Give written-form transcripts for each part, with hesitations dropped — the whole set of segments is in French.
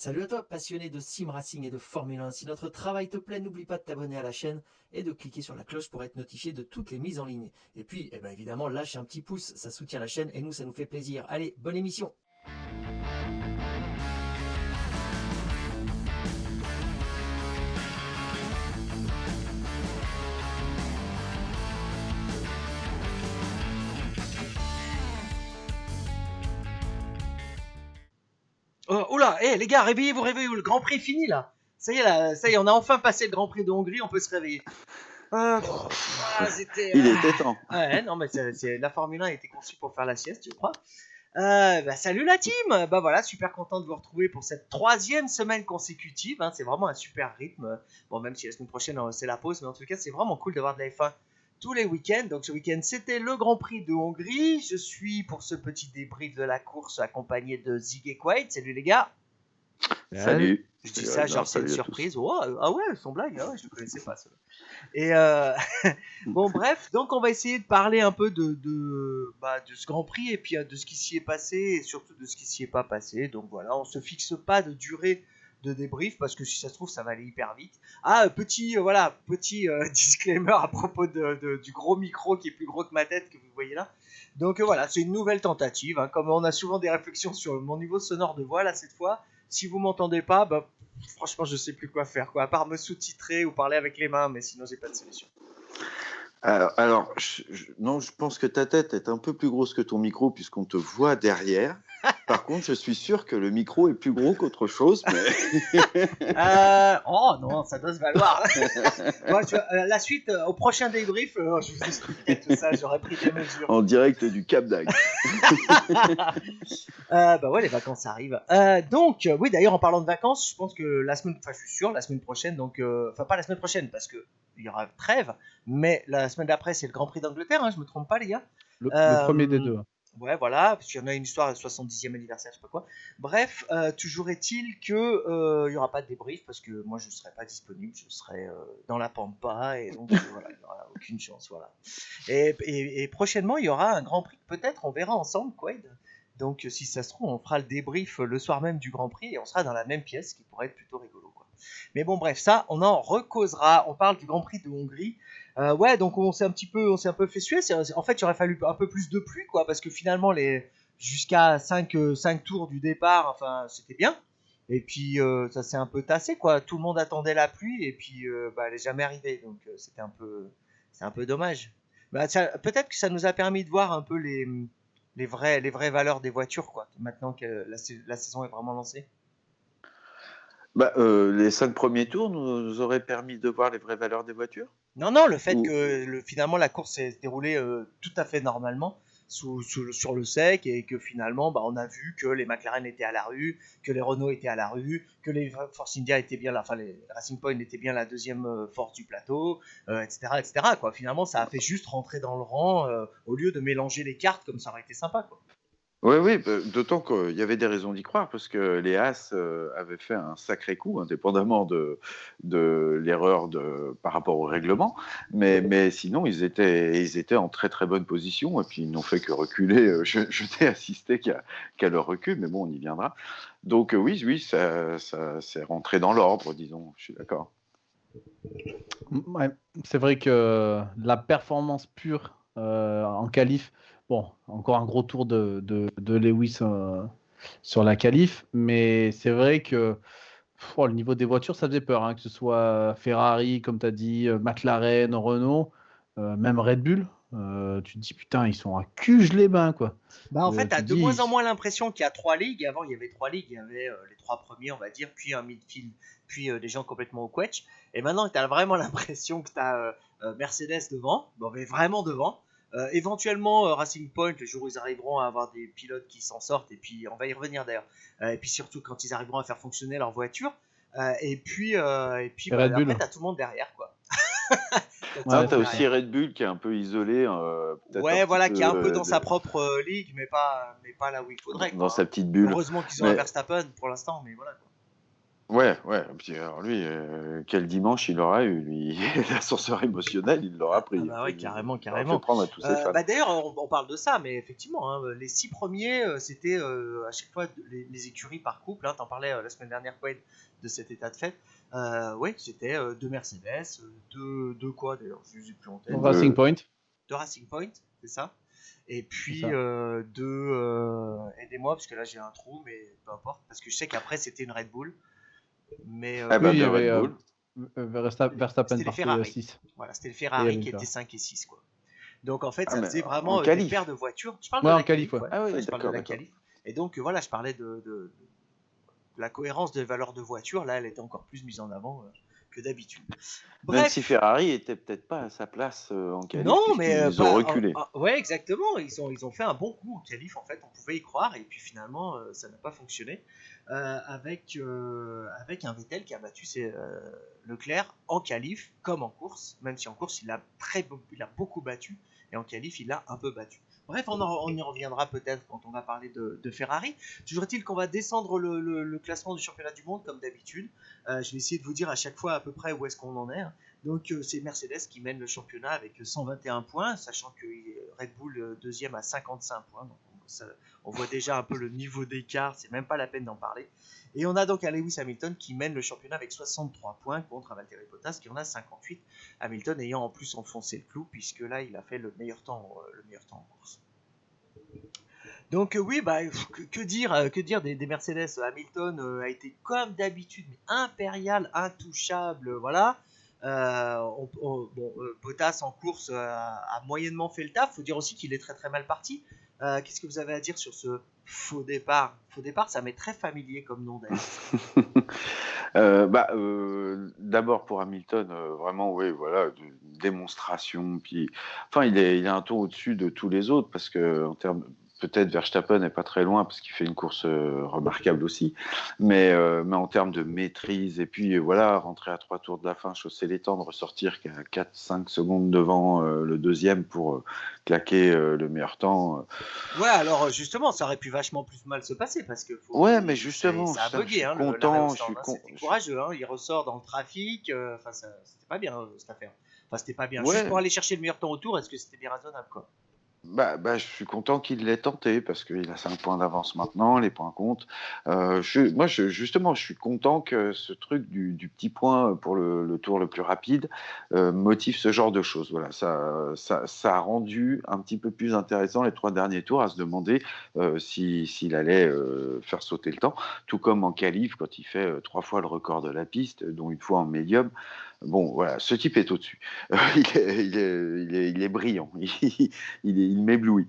Salut à toi, passionné de sim racing et de Formule 1. Si notre travail te plaît, n'oublie pas de t'abonner à la chaîne et de cliquer sur la cloche pour être notifié de toutes les mises en ligne. Et puis, évidemment, lâche un petit pouce, ça soutient la chaîne et nous, ça nous fait plaisir. Allez, bonne émission. Oula, les gars, réveillez-vous, le Grand Prix est fini là. Ça y est, on a enfin passé le Grand Prix de Hongrie, on peut se réveiller. C'était. Il était temps. Ouais, non, mais la Formule 1 a été conçue pour faire la sieste, je crois. Salut la team. Bah voilà, super content de vous retrouver pour cette troisième semaine consécutive. C'est vraiment un super rythme. Bon, même si la semaine prochaine c'est la pause, mais en tout cas, c'est vraiment cool d'avoir de la F1 tous les week-ends. Donc ce week-end, c'était le Grand Prix de Hongrie. Je suis pour ce petit débrief de la course accompagné de Zig et Quaid. Salut les gars. Salut. Je dis ça, genre c'est une surprise. Oh, ah ouais, son blague, ah ouais, je ne connaissais pas ça. Et bon, bref, donc on va essayer de parler un peu de ce Grand Prix et puis de ce qui s'y est passé et surtout de ce qui s'y est pas passé. Donc voilà, on se fixe pas de durée de débrief parce que si ça se trouve, ça va aller hyper vite. Petit disclaimer à propos du gros micro qui est plus gros que ma tête que vous voyez là. Donc voilà, c'est une nouvelle tentative. Comme on a souvent des réflexions sur mon niveau sonore de voix là cette fois. Si vous m'entendez pas, franchement, je sais plus quoi faire, à part me sous-titrer ou parler avec les mains, mais sinon, j'ai pas de solution. Alors, je pense que ta tête est un peu plus grosse que ton micro puisqu'on te voit derrière. Par contre, je suis sûr que le micro est plus gros qu'autre chose. Mais... oh non, ça doit se valoir. Bon, la suite, au prochain débrief, je vous expliquerai tout ça, j'aurais pris des mesures. En direct du Cap d'Agde. Ouais, les vacances arrivent. Donc, oui, d'ailleurs, en parlant de vacances, je pense que je suis sûr, la semaine prochaine, pas la semaine prochaine, parce que il y aura trêve, mais la semaine d'après, c'est le Grand Prix d'Angleterre, je me trompe pas, les gars. Le premier des deux. Ouais, voilà, parce qu'il y en a une histoire, 70e anniversaire, je sais pas quoi. Bref, toujours est-il que il y aura pas de débrief parce que moi je serai pas disponible, je serai dans la pampa et donc voilà, il n'y aura aucune chance, voilà. Et prochainement, il y aura un Grand Prix, peut-être, on verra ensemble, Quaid. Donc si ça se trouve, on fera le débrief le soir même du Grand Prix et on sera dans la même pièce, ce qui pourrait être plutôt rigolo, quoi. Mais bon, bref, ça, on en recausera. On parle du Grand Prix de Hongrie. Ouais, donc on s'est un peu fait suer. En fait, il aurait fallu un peu plus de pluie, quoi, parce que finalement, jusqu'à 5 tours du départ, enfin, c'était bien. Et puis, ça s'est un peu tassé, quoi. Tout le monde attendait la pluie, et puis, elle n'est jamais arrivée. Donc, c'est un peu dommage. Peut-être que ça nous a permis de voir un peu les vraies valeurs des voitures, quoi, maintenant que la saison est vraiment lancée. Les 5 premiers tours nous auraient permis de voir les vraies valeurs des voitures. Non, le fait que finalement la course s'est déroulée tout à fait normalement sur le sec et que finalement on a vu que les McLaren étaient à la rue, que les Renault étaient à la rue, que les Force India étaient bien là, enfin les Racing Point étaient bien la deuxième force du plateau, etc., quoi. Finalement, ça a fait juste rentrer dans le rang au lieu de mélanger les cartes comme ça aurait été sympa, quoi. Oui, d'autant qu'il y avait des raisons d'y croire, parce que les Haas avaient fait un sacré coup, indépendamment de l'erreur par rapport au règlement, mais sinon, ils étaient en très très bonne position, et puis ils n'ont fait que reculer. Je n'ai assisté qu'à leur recul, mais bon, on y viendra. Donc oui, ça s'est rentré dans l'ordre, disons, je suis d'accord. Ouais, c'est vrai que la performance pure en qualif, bon, encore un gros tour de Lewis sur la qualif, mais c'est vrai que le niveau des voitures, ça faisait peur, que ce soit Ferrari, comme tu as dit, McLaren, Renault, même Red Bull. Tu te dis, putain, ils sont à Cuges-les-Bains, quoi. En fait, tu as de moins en moins l'impression qu'il y a 3 ligues. Avant, il y avait 3 ligues. Il y avait les 3 premiers, on va dire, puis un midfield, puis des gens complètement au quetch. Et maintenant, tu as vraiment l'impression que tu as Mercedes devant, mais vraiment devant. Éventuellement, Racing Point, le jour où ils arriveront à avoir des pilotes qui s'en sortent, et puis on va y revenir d'ailleurs. Et puis surtout quand ils arriveront à faire fonctionner leur voiture. Et puis après, tu as tout le monde derrière, quoi. T'as aussi Red Bull qui est un peu isolé. Ouais, voilà, qui est un peu dans sa propre ligue, mais pas là où il faudrait. Dans sa petite bulle. Heureusement qu'ils ont un Verstappen pour l'instant, mais voilà, quoi. Ouais, ouais. Puis alors lui, quel dimanche il aura eu, lui. L'ascenseur émotionnel, il l'aura pris. Ah bah ouais, carrément, Il l'aura fait prendre à tous ses fans. Bah d'ailleurs, on parle de ça, mais effectivement, hein, les 6 premiers, c'était à chaque fois les écuries par couple. Hein, t'en parlais la semaine dernière, Quaid, de cet état de fait. Oui, c'était 2 Mercedes, 2 quoi d'ailleurs, je ne sais plus en tête. Racing Point. 2 Racing Point, c'est ça. Et puis C'est ça. 2, aidez-moi parce que là j'ai un trou, mais peu importe, parce que je sais qu'après c'était une Red Bull. Mais Ah bah, Oui, il y de avait Red Bull. Verstappen c'était les partait Ferrari. 6. Voilà, c'était le Et il y Ferrari avait qui le était 5 et 6, quoi. Donc en fait, Ah, ça mais faisait en vraiment des qualif. paires de voitures. Je parle Ouais, de en la qualif, qualif, ouais. ouais. Ah oui, Ouais, je parle de d'accord, la d'accord. qualif. Et donc voilà, je parlais de la cohérence des valeurs de voiture. Là, elle était encore plus mise en avant que d'habitude. Même si Bref, Ferrari était peut-être pas à sa place en qualif, non, mais puisqu'ils ont reculé. ouais, exactement. Ils ont fait un bon coup en qualif, en fait. On pouvait y croire, et puis finalement, ça n'a pas fonctionné. Avec un Vettel qui a battu Leclerc en qualif comme en course, même si en course il a beaucoup battu, et en qualif il a un peu battu. Bref, on y reviendra peut-être quand on va parler de Ferrari. Toujours est-il qu'on va descendre le classement du championnat du monde comme d'habitude. Je vais essayer de vous dire à chaque fois à peu près où est-ce qu'on en est. Donc c'est Mercedes qui mène le championnat avec 121 points, sachant que Red Bull deuxième à 55 points. Donc on voit déjà un peu le niveau d'écart, c'est même pas la peine d'en parler. Et on a donc un Lewis Hamilton qui mène le championnat avec 63 points contre un Valtteri Bottas qui en a 58. Hamilton ayant en plus enfoncé le clou, puisque là il a fait le meilleur temps en course. Donc oui, bah, que dire des Mercedes. Hamilton a été comme d'habitude, mais impérial, intouchable, voilà. Bottas en course a moyennement fait le taf. Faut dire aussi qu'il est très très mal parti. Qu'est-ce que vous avez à dire sur ce faux départ? Faux départ, ça m'est très familier comme nom d'ailleurs. D'abord pour Hamilton, vraiment, oui, voilà, démonstration. Puis, enfin, il est un tour au-dessus de tous les autres parce que en termes, peut-être Verstappen n'est pas très loin parce qu'il fait une course remarquable aussi, mais en termes de maîtrise et puis voilà, rentrer à 3 tours de la fin, chausser les temps, de ressortir qu'à 4-5 secondes devant le deuxième pour claquer le meilleur temps. Ouais, alors justement, ça aurait pu vachement plus mal se passer parce que Ouais, mais justement, ça a je bugué, suis hein, l'arrêt au content, stand. C'était courageux, hein, il ressort dans le trafic. Enfin, c'était pas bien cette affaire. Enfin, c'était pas bien. Juste Ouais. pour aller chercher le meilleur temps autour, est-ce que c'était bien raisonnable, quoi? Je suis content qu'il l'ait tenté parce qu'il a 5 points d'avance maintenant, les points comptent. Justement, je suis content que ce truc du petit point pour le tour le plus rapide motive ce genre de choses. Voilà, ça a rendu un petit peu plus intéressant les 3 derniers tours à se demander s'il allait faire sauter le temps, tout comme en qualif quand il fait 3 fois le record de la piste, dont une fois en médium. Bon, voilà, ce type est au-dessus. Il est brillant. Il m'éblouit.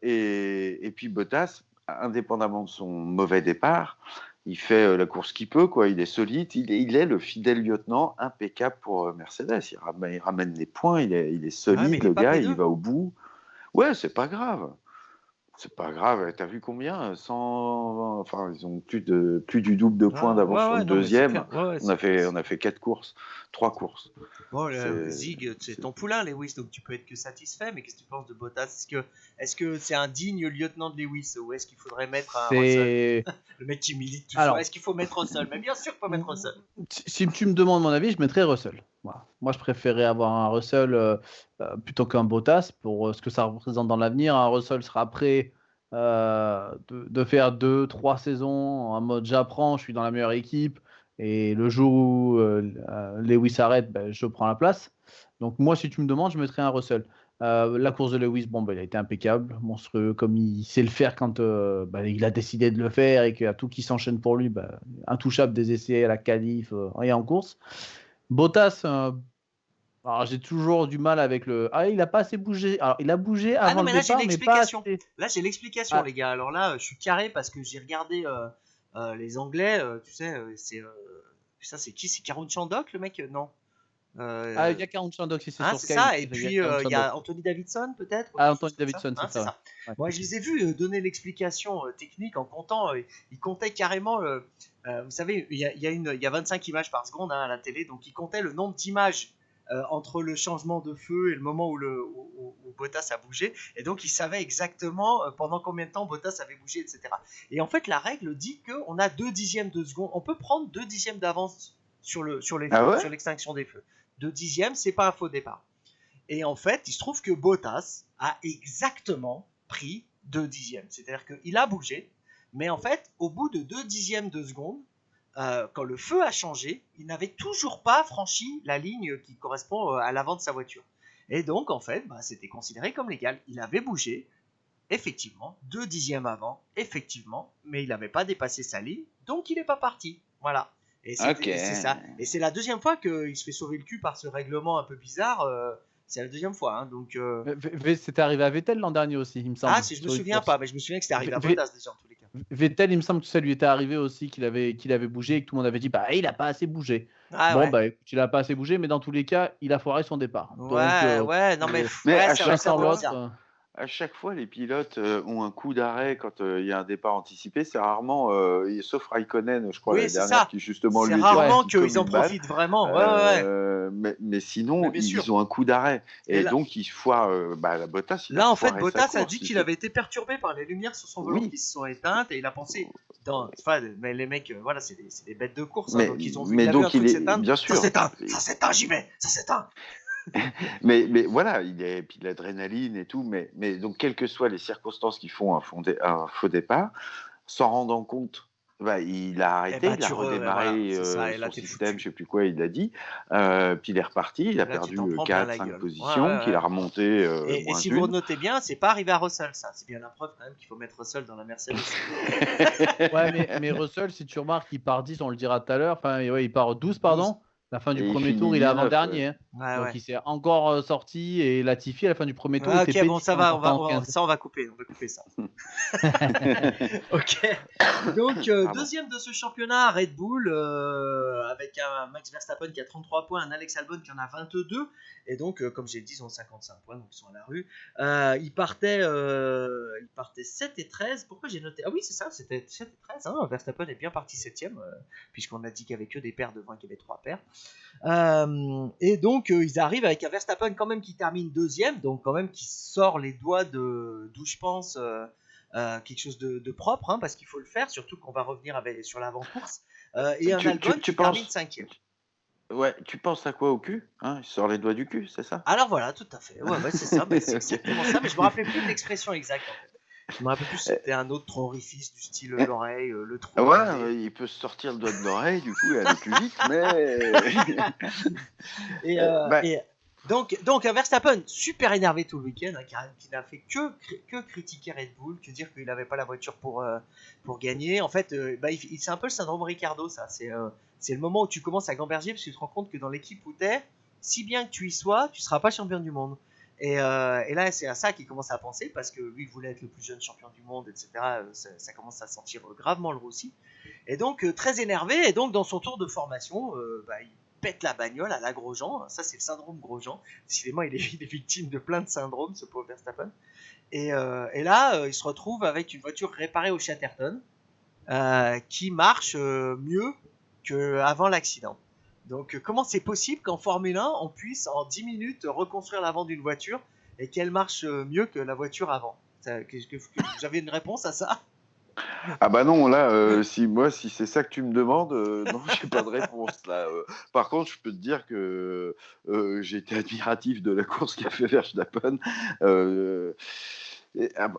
Et puis Bottas, indépendamment de son mauvais départ, il fait la course qu'il peut, quoi. Il est solide, il est le fidèle lieutenant impeccable pour Mercedes. Il ramène les points, il est Ouais, solide, mais il est le pas gars, P2. il va au bout. Ouais, c'est pas grave. C'est pas grave, t'as vu combien 120, enfin, ils ont plus du double de points d'avance sur le Non, mais c'est deuxième. clair. Ouais, On a fait 4 courses, 3 courses. Bon, C'est, Zig, c'est c'est- ton poulain, Lewis, donc tu peux être que satisfait. Mais qu'est-ce que tu penses de Bottas? Est-ce que c'est un digne lieutenant de Lewis ou est-ce qu'il faudrait mettre un Russell? C'est. Le mec qui milite toujours. Alors, Est-ce qu'il faut mettre Russell? Mais bien sûr qu'il faut mettre Russell. si tu me demandes mon avis, je mettrais Russell. Voilà. Moi, je préférais avoir un Russell plutôt qu'un Bottas pour ce que ça représente dans l'avenir. Un Russell sera prêt de faire 2-3 saisons en mode j'apprends, je suis dans la meilleure équipe. Et le jour où Lewis arrête, ben, je prends la place. Donc, moi, si tu me demandes, je mettrais un Russell. La course de Lewis, bon, ben, il a été impeccable, monstrueux, comme il sait le faire quand ben, il a décidé de le faire et qu'il y a tout qui s'enchaîne pour lui. Ben, intouchable des essais à la qualif et en course. Bottas, alors j'ai toujours du mal avec le. Ah, il a pas assez bougé. Alors, il a bougé Ah avant non, le mais là j'ai départ, mais pas l'explication. assez. Là j'ai l'explication, Ah, les gars. Alors là, je suis carré parce que j'ai regardé les Anglais. Tu sais, ça c'est qui? C'est Karun Chandok, le mec? Non. il y a 40 Chandok si c'est Hein, sur c'est Sky. ça. Et Il y a puis 40 il y Chandok. a Anthony Davidson peut-être, ou Ah, quelque chose Anthony comme ça. Davidson, Hein, c'est c'est ça. ça. Ouais. Moi, je les ai vus donner l'explication technique en comptant. Ils comptaient carrément. Vous savez, il y a 25 images par seconde, hein, à la télé, donc ils comptaient le nombre d'images entre le changement de feu et le moment où Bottas a bougé. Et donc, il savait exactement pendant combien de temps Bottas avait bougé, etc. Et en fait, la règle dit qu'on a 2 dixièmes de seconde. On peut prendre 2 dixièmes d'avance sur les Ah feux, ouais? sur l'extinction des feux. 2 dixièmes, c'est pas un faux départ. Et en fait, il se trouve que Bottas a exactement pris 2 dixièmes. C'est-à-dire qu'il a bougé, mais en fait, au bout de 2 dixièmes de seconde, quand le feu a changé, il n'avait toujours pas franchi la ligne qui correspond à l'avant de sa voiture. Et donc, en fait, c'était considéré comme légal. Il avait bougé, effectivement, 2 dixièmes avant, effectivement, mais il n'avait pas dépassé sa ligne, donc il n'est pas parti. Voilà. Et Ok. c'est ça. Et c'est la deuxième fois qu'il se fait sauver le cul par ce règlement un peu bizarre. C'est la deuxième fois. Hein, donc, C'était arrivé à Vettel l'an dernier aussi, il me semble. Ah, si je me souviens pas, mais je me souviens que c'était arrivé à Bottas déjà en tous les cas. Vettel, il me semble que ça lui était arrivé aussi, qu'il avait bougé et que tout le monde avait dit bah il a pas assez bougé. Ah, bon ouais. bah écoute, il a pas assez bougé, mais dans tous les cas, il a foiré son départ. Ouais, Donc, ouais, non mais, Mais ouais, à c'est chaque un peu fois, bizarre. À chaque fois, les pilotes ont un coup d'arrêt quand il y a un départ anticipé. C'est rarement, sauf Raikkonen, je crois, Oui, l'année c'est dernière, ça. qui justement C'est lui était rarement parti comme qu'ils en une balle. profitent vraiment. Ouais. Mais sinon, Mais bien sûr. ils ont un coup d'arrêt. Et Et là- donc, ils foirent. La Bottas, il a Là, en fait, foiré sa Bottas a course. dit qu'il avait été perturbé par les lumières sur son volant Oui. qui se sont éteintes et il a pensé. Enfin, mais les mecs, voilà, c'est des bêtes de course. Hein, Mais, donc ils ont vu, mais il a vu donc, un truc s'éteindre. bien sûr. Ça s'éteint, j'y vais, ça s'éteint. Mais voilà, puis l'adrénaline et tout, mais donc, quelles que soient les circonstances qui font un faux départ, s'en rendant compte, il a arrêté, il a redémarré voilà, ça, et là, son t'es système, foutu. je sais plus quoi il a dit, puis il est reparti, il a Là, tu perdu t'en prends plein la 4-5 gueule. positions, Ouais. qu'il a remonté Et moins si vous d'une. notez bien, c'est pas arrivé à Russell, ça. C'est bien la preuve quand même qu'il faut mettre Russell dans la Mercedes. Ouais, mais Russell, si tu remarques, il part 10, on le dira tout à l'heure. Enfin, ouais, il part 12, pardon. La fin du Et il premier finit tour, il est 19, avant-dernier. Hein. Ouais, Donc ouais. il s'est encore sorti et Latifi, à la fin du premier tour, il était Ok, bon, pénible ça en va, partant en 15. on va couper ça. Ok. Donc, deuxième de ce championnat, Red Bull, avec un Max Verstappen qui a 33 points, un Alex Albon qui en a 22. Et donc, comme j'ai dit, ils ont 55 points, donc ils sont à la rue. Ils partaient 7 et 13. Pourquoi j'ai noté? Ah oui, c'est ça, c'était 7 et 13. Hein. Verstappen est bien parti 7ème, puisqu'on a dit qu'il n'y avait que des paires devant, qu'il y avait 3 paires. Et donc, ils arrivent avec un Verstappen quand même qui termine deuxième, donc quand même qui sort les doigts d'où je pense quelque chose de propre, hein, parce qu'il faut le faire, surtout qu'on va revenir sur l'avant-course. Et un Albon qui termine cinquième. Ouais, tu penses à quoi au cul, hein? Il sort les doigts du cul, c'est ça? Alors voilà, tout à fait. Ouais, c'est ça, c'est exactement ça, mais je me rappelais plus de l'expression exacte en fait. Je me rappelle plus si c'était un autre orifice du style l'oreille, le trou. Ouais, il peut se sortir le doigt de l'oreille, du coup, et aller plus vite, mais. Et donc Verstappen, super énervé tout le week-end, hein, qui n'a fait que critiquer Red Bull, que dire qu'il n'avait pas la voiture pour gagner. En fait, c'est un peu le syndrome Ricardo, ça. C'est le moment où tu commences à gamberger parce que tu te rends compte que dans l'équipe où tu es, si bien que tu y sois, tu ne seras pas champion du monde. Et là, c'est à ça qu'il commence à penser, parce que lui, il voulait être le plus jeune champion du monde, etc. Ça commence à sentir gravement le roussi. Et donc, très énervé, et donc dans son tour de formation, il pète la bagnole à la Grosjean. Ça, c'est le syndrome Grosjean. Décidément, il est victime de plein de syndromes, ce pauvre Verstappen. Et là, il se retrouve avec une voiture réparée au Chatterton, qui marche mieux qu'avant l'accident. Donc, comment c'est possible qu'en Formule 1, on puisse en 10 minutes reconstruire l'avant d'une voiture et qu'elle marche mieux que la voiture avant? Vous avez une réponse à ça? Ah bah non, là, si c'est ça que tu me demandes, non, j'ai pas de réponse là. Par contre, je peux te dire que j'ai été admiratif de la course qu'a fait Verstappen.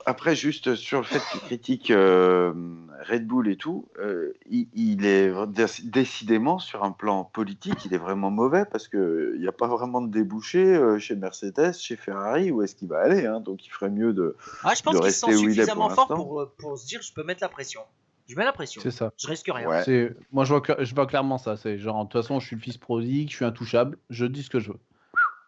Après, juste sur le fait qu'il critique Red Bull et tout, il est décidément sur un plan politique, il est vraiment mauvais parce qu'il n'y a pas vraiment de débouché chez Mercedes, chez Ferrari, où est-ce qu'il va aller, hein, donc il ferait mieux de je pense qu'il se sent rester où il est suffisamment pour fort l'instant. pour se dire je peux mettre la pression. Je mets la pression. C'est ça. Je risque rien. Ouais. Moi, je vois clairement ça. C'est genre, de toute façon, je suis le fils prodigue, je suis intouchable, je dis ce que je veux.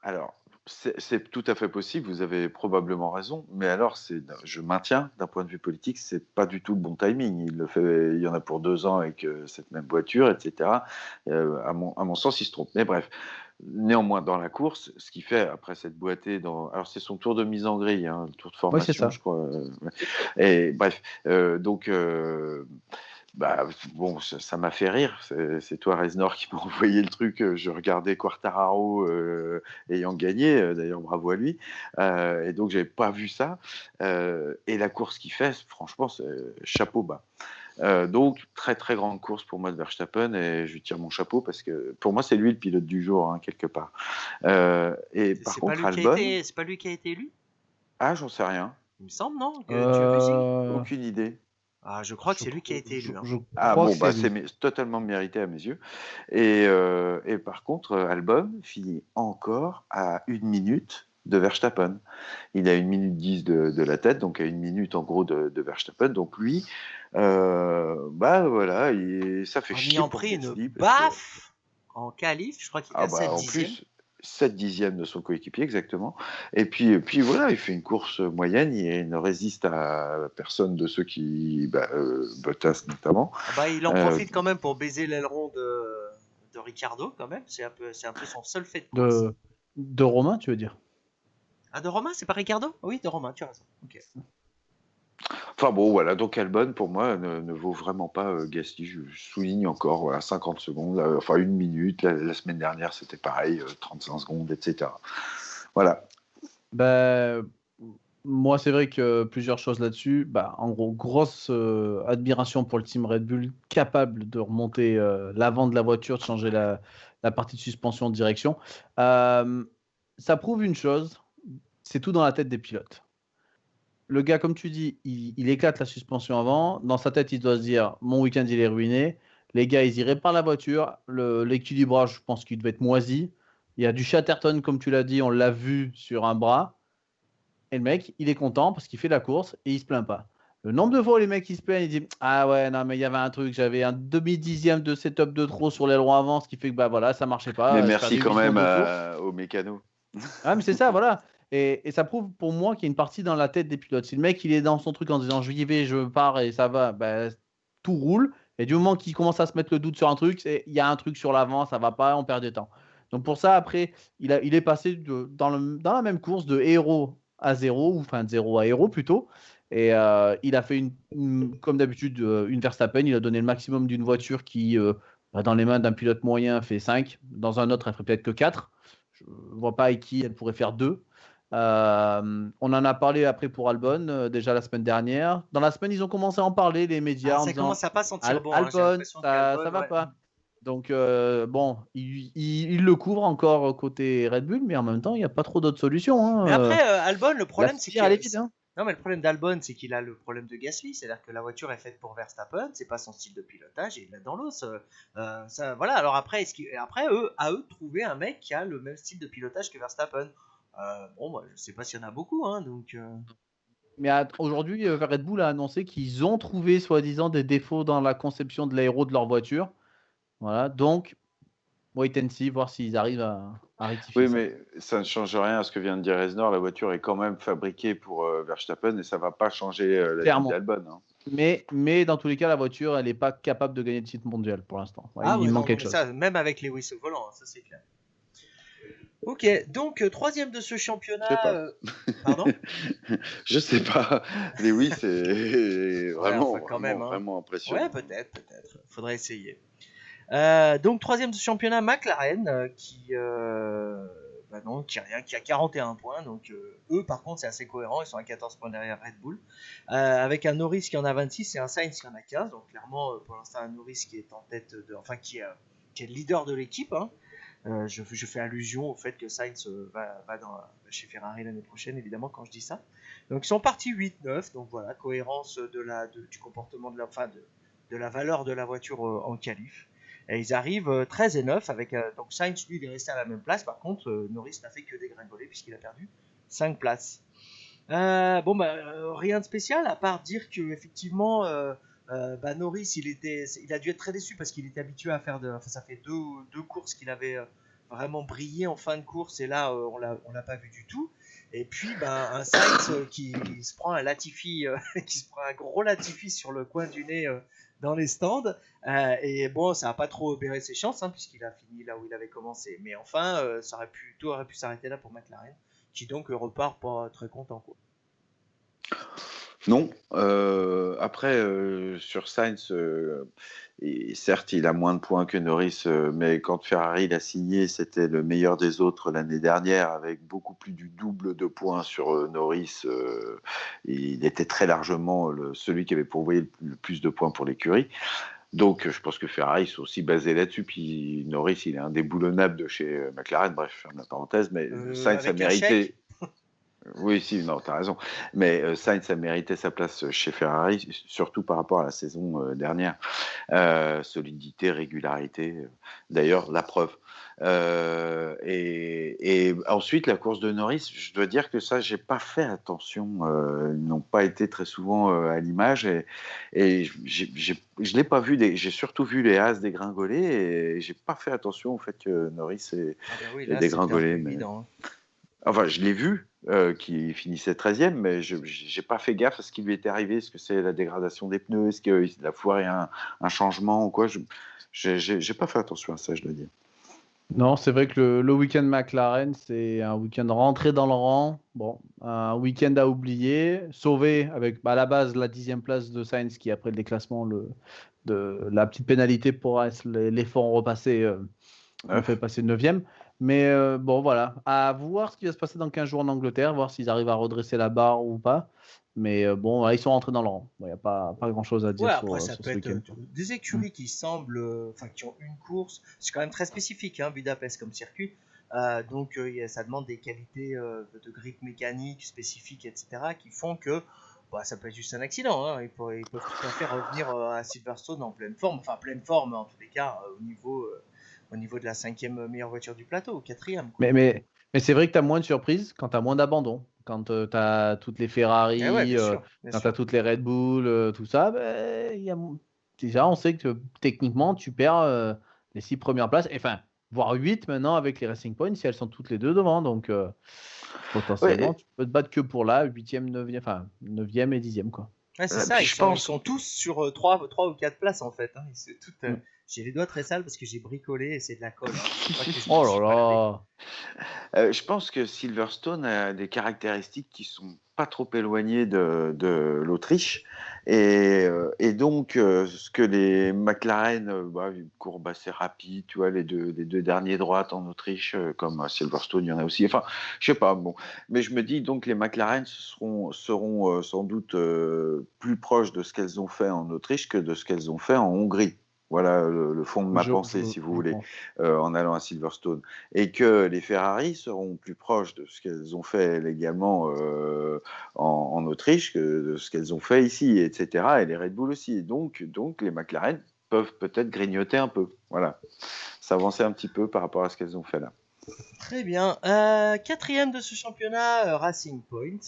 Alors, c'est tout à fait possible, vous avez probablement raison, mais alors, je maintiens, d'un point de vue politique, c'est pas du tout le bon timing. Il y en a pour 2 ans avec cette même voiture, etc. À mon sens, il se trompe. Mais bref, néanmoins, dans la course, ce qu'il fait après cette boîtée alors c'est son tour de mise en grille, hein, le tour de formation, c'est ça. je crois. Et bref, donc Bah, bon, ça m'a fait rire. C'est toi, Reznor, qui m'a envoyé le truc. Je regardais Quartararo ayant gagné. D'ailleurs, bravo à lui. Et donc, j'avais pas vu ça. Et la course qu'il fait, franchement, c'est chapeau bas. Donc, très très grande course pour moi de Verstappen. Et je lui tire mon chapeau parce que pour moi, c'est lui le pilote du jour, hein, quelque part. Et par C'est pas contre, lui qui a Albon, été, c'est pas lui qui a été élu? ah, j'en sais rien. Il me semble, non? Que tu as vu si? Euh, Aucune idée. Ah, je crois que je, c'est lui qui a cro- été élu, hein. je Ah crois que bon, c'est bah lui. totalement mérité à mes yeux. Et par contre, Albon finit encore à 1 minute de Verstappen. Il a 1 minute 10 de la tête, donc à 1 minute en gros de Verstappen. Donc lui, bah voilà, ça fait En chier ayant pour pris une Gasly parce que baffe en qualif, je crois qu'il était ah à bah 7 en dixièmes. plus 7 dixièmes de son coéquipier exactement. Et puis voilà, il fait une course moyenne, il ne résiste à personne de ceux qui, Bottas notamment. Ah bah, il en Euh, profite quand même pour baiser l'aileron de Ricardo, quand même. C'est un peu son seul fait de course. De, de Romain, tu veux dire? Ah, de Romain, c'est pas Ricardo? Oui, de Romain, tu as raison. Ok. Enfin bon, voilà, donc Albon, pour moi, ne vaut vraiment pas Gasly. Je souligne encore, voilà, 50 secondes, enfin 1 minute. La semaine dernière, c'était pareil, 35 secondes, etc. Voilà. Ben, moi, c'est vrai que plusieurs choses là-dessus. Bah, en gros, grosse admiration pour le team Red Bull, capable de remonter l'avant de la voiture, de changer la partie de suspension de direction. Euh, Ça prouve une chose, c'est tout dans la tête des pilotes. Le gars, comme tu dis, il éclate la suspension avant. Dans sa tête, il doit se dire, mon week-end, il est ruiné. Les gars, ils y réparent la voiture. L'équilibrage, je pense qu'il devait être moisi. Il y a du Chatterton, comme tu l'as dit, on l'a vu sur un bras. Et le mec, il est content parce qu'il fait la course et il se plaint pas. Le nombre de fois où les mecs ils se plaignent, ils disent ah ouais, non, mais il y avait un truc, j'avais un demi-dixième de setup de trop sur l'aileron avant, ce qui fait que bah voilà, ça marchait Mais pas, je merci perdais quand 8 secondes même de tour. au mécano. Ah, mais c'est ça, voilà. Et ça prouve pour moi qu'il y a une partie dans la tête des pilotes. Si le mec il est dans son truc en disant je y vais, je pars et ça va, bah, tout roule. Et du moment qu'il commence à se mettre le doute sur un truc, il y a un truc sur l'avant, ça va pas, on perd du temps. Donc pour ça, après, il est passé dans la même course de héros à zéro, ou enfin de zéro à héros plutôt. Et il a fait comme d'habitude une Verstappen. Il a donné le maximum d'une voiture qui, dans les mains d'un pilote moyen, fait 5. Dans un autre, elle ferait peut-être que 4. Je ne vois pas avec qui elle pourrait faire 2. On en a parlé après pour Albon, déjà la semaine dernière. Dans la semaine, ils ont commencé à en parler, les Ah, médias, en ça disant commence à pas sentir bon, hein. J'ai Albon, l'impression ça qu'Albon, va ouais. pas. Donc, bon, il le couvre encore côté Red Bull, mais en même temps, il n'y a pas trop d'autres solutions. Mais Hein. après, Albon, le La problème, c'est spire, elle que. est vide. Hein. Non, mais le problème d'Albon, c'est qu'il a le problème de Gasly. C'est-à-dire que la voiture est faite pour Verstappen, c'est pas son style de pilotage, et il l'a dans l'os. Ça, voilà, alors après, après à eux de trouver un mec qui a le même style de pilotage que Verstappen. Bon, moi, je sais pas s'il y en a beaucoup, hein, donc. Mais aujourd'hui, Red Bull a annoncé qu'ils ont trouvé, soi-disant, des défauts dans la conception de l'aéro de leur voiture. Voilà, donc, wait and see, voir s'ils arrivent à rectifier Oui, ça. mais ça ne change rien à ce que vient de dire Reznor. La voiture est quand même fabriquée pour Verstappen et ça va pas changer la vie Clairement. d'Albon. Hein. Mais dans tous les cas, la voiture, elle n'est pas capable de gagner le titre mondial pour l'instant. Ouais, Ah il ouais, non, manque non, quelque mais ça, chose. même avec Lewis au volant, hein, ça c'est clair. Ok, donc troisième de ce Je sais championnat. pas. Pardon? Je sais pas. Lewis est Ouais, enfin vraiment, quand vraiment, même, hein. vraiment Ouais, impressionnant. peut-être. Faudrait essayer. Donc troisième de ce championnat, McLaren, qui a 41 points. Donc eux, par contre, c'est assez cohérent. Ils sont à 14 points derrière Red Bull. Avec un Norris qui en a 26 et un Sainz qui en a 15. Donc clairement, pour l'instant, un Norris qui est en tête enfin qui est le leader de l'équipe. Hein. Je fais allusion au fait que Sainz va chez Ferrari l'année prochaine, évidemment, quand je dis ça. Donc ils sont partis 8-9, donc voilà, cohérence du comportement de la valeur de la voiture en qualif. Et ils arrivent 13 et 9 avec donc Sainz, lui, il est resté à la même place. Par contre, Norris n'a fait que dégringoler puisqu'il a perdu 5 places. Rien de spécial à part dire que effectivement Norris il a dû être très déçu parce qu'il était habitué à faire ça fait deux courses qu'il avait vraiment brillé en fin de course et là on l'a pas vu du tout. Et puis un Sainz qui se prend un Latifi qui se prend un gros Latifi sur le coin du nez dans les stands. Et bon, ça n'a pas trop obéré ses chances hein, puisqu'il a fini là où il avait commencé. Mais enfin tout aurait pu s'arrêter là pour McLaren qui donc repart pas très content quoi. Non. Après, sur Sainz, certes, il a moins de points que Norris, mais quand Ferrari l'a signé, c'était le meilleur des autres l'année dernière, avec beaucoup plus du double de points sur Norris. Il était très largement celui qui avait pourvoyé le plus de points pour l'écurie. Donc, je pense que Ferrari sont aussi basés là-dessus. Puis Norris, il est indéboulonnable de chez McLaren. Bref, je ferme la parenthèse. Mais Sainz a Avec un chèque. mérité. Oui, si, non, t'as raison. Mais Sainz a mérité sa place chez Ferrari, surtout par rapport à la saison dernière. Solidité, régularité, d'ailleurs, la preuve. Et ensuite, la course de Norris, je dois dire que ça, j'ai pas fait attention. Ils n'ont pas été très souvent à l'image. Et je l'ai pas vu. J'ai surtout vu les Haas dégringoler et j'ai pas fait attention au fait que Norris ait Oui, là, dégringolé. c'était évident. Enfin, je l'ai vu, qui finissait 13e, mais je n'ai pas fait gaffe à ce qui lui était arrivé. Est-ce que c'est la dégradation des pneus? Est-ce qu'il a foiré un changement ou quoi? Je n'ai pas fait attention à ça, je dois dire. Non, c'est vrai que le week-end McLaren, c'est un week-end rentré dans le rang. Bon, un week-end à oublier, sauvé avec à la base la 10e place de Sainz qui, après le déclassement, la petite pénalité pour les fonds repassés, on fait passer 9e. Mais bon, voilà, à voir ce qui va se passer dans 15 jours en Angleterre, voir s'ils arrivent à redresser la barre ou pas. Mais bon, voilà, ils sont rentrés dans le rang. Il n'y a pas grand-chose à dire après, ça sur peut ce être week-end. des écuries qui semblent, qui ont une course. C'est quand même très spécifique, hein, Budapest comme circuit. Donc, ça demande des qualités de grip mécanique spécifiques, etc., qui font que ça peut être juste un accident. Hein. Ils peuvent tout à fait revenir à Silverstone en pleine forme. Enfin, pleine forme, en tous les cas, au niveau de la 5e meilleure voiture du plateau, ou 4e. Mais c'est vrai que tu as moins de surprises quand tu as moins d'abandon. Quand tu as toutes les Ferrari, Ouais, bien sûr. quand tu as toutes les Red Bull, tout ça, déjà on sait que techniquement tu perds les 6 premières places, enfin, voire 8 maintenant avec les Racing Points si elles sont toutes les deux devant. Donc potentiellement, Ouais, tu peux te battre que pour la 8e, 9e, enfin 9e et 10e. Quoi. Ouais, c'est ça, puis ils sont tous sur 3 ou 4 places en fait. Hein. J'ai les doigts très sales parce que j'ai bricolé et c'est de la colle. Oh là là! Je pense que Silverstone a des caractéristiques qui sont pas trop éloignées de l'Autriche. Et donc, ce que les McLaren, une courbe assez rapide, tu vois, les deux derniers droites en Autriche, comme à Silverstone, il y en a aussi. Enfin, je sais pas, bon. Mais je me dis donc les McLaren seront sans doute plus proches de ce qu'elles ont fait en Autriche que de ce qu'elles ont fait en Hongrie. Voilà le fond de ma pensée, si vous voulez, pense. en allant à Silverstone. Et que les Ferrari seront plus proches de ce qu'elles ont fait également en Autriche que de ce qu'elles ont fait ici, etc. Et les Red Bull aussi. Et donc les McLaren peuvent peut-être grignoter un peu. Voilà. S'avancer un petit peu par rapport à ce qu'elles ont fait là. Très bien. 4e de ce championnat, Racing Point,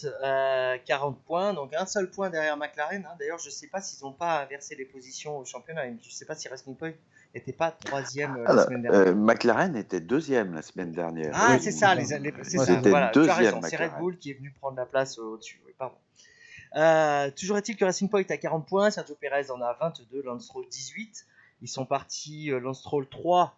40 points, donc un seul point derrière McLaren. Hein. D'ailleurs, je ne sais pas s'ils n'ont pas inversé les positions au championnat. Je ne sais pas si Racing Point n'était pas 3e la semaine dernière. McLaren était 2e la semaine dernière. Ah, Oui. c'est ça, c'est ça. C'était Voilà, tu as 2e raison, c'est Red McLaren. Bull qui est venu prendre la place au-dessus. Oui, pardon. Toujours est-il que Racing Point a 40 points, Sergio Perez en a 22, Lance Stroll 18. Ils sont partis Lance Stroll 3,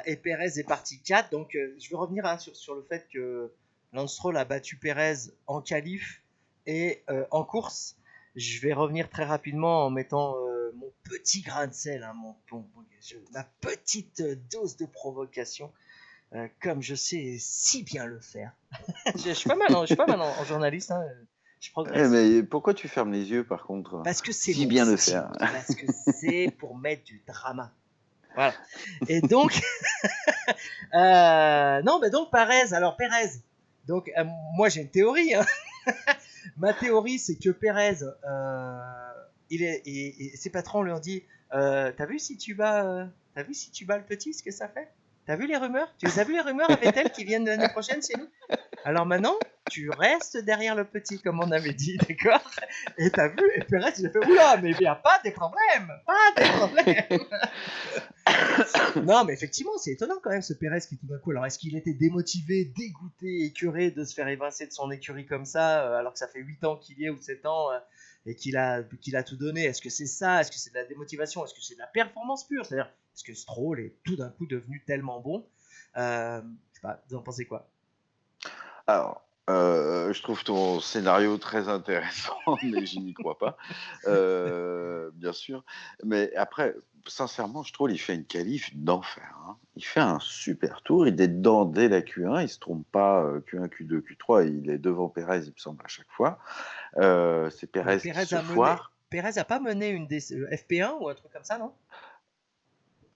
et Perez est parti 4. Donc je vais revenir sur le fait que Lance Stroll a battu Perez en qualif et en course. Je vais revenir très rapidement en mettant mon petit grain de sel, hein, ma petite dose de provocation. Comme je sais si bien le faire. Je suis pas mal, en journaliste. Hein. Je progresse. Mais pourquoi tu fermes les yeux par contre? Parce que c'est si mon bien le style, faire. Parce que c'est pour mettre du drama. Voilà. Et donc, donc Perez. Alors Perez. Donc moi j'ai une théorie. Hein. Ma théorie c'est que Perez, ses patrons lui ont dit, t'as vu si tu bats le petit, ce que ça fait? T'as vu les rumeurs? Tu les as vu les rumeurs à Vettel qui viennent l'année prochaine chez nous? Alors maintenant, tu restes derrière le petit, comme on avait dit, d'accord? Et t'as vu? Et Perez, il a fait, oula, mais il n'y a pas des problèmes! Non, mais effectivement, c'est étonnant quand même, ce Perez qui tout d'un coup, alors est-ce qu'il était démotivé, dégoûté, écœuré de se faire évincer de son écurie comme ça, alors que ça fait 8 ans qu'il y est, ou 7 ans, et qu'il a tout donné? Est-ce que c'est ça? Est-ce que c'est de la démotivation? Est-ce que c'est de la performance pure? C'est-à-dire, est-ce que Stroll est tout d'un coup devenu tellement bon? Je sais pas, vous en pensez quoi? Alors, Je trouve ton scénario très intéressant, mais je n'y crois pas, bien sûr. Mais après, sincèrement, je trouve qu'il fait une qualif d'enfer, hein. Il fait un super tour, il est dedans dès la Q1, il se trompe pas, Q1, Q2, Q3, il est devant Pérez, il me semble, à chaque fois. C'est Mais Pérez qui se foire. Pérez a pas mené une des FP1 ou un truc comme ça, non?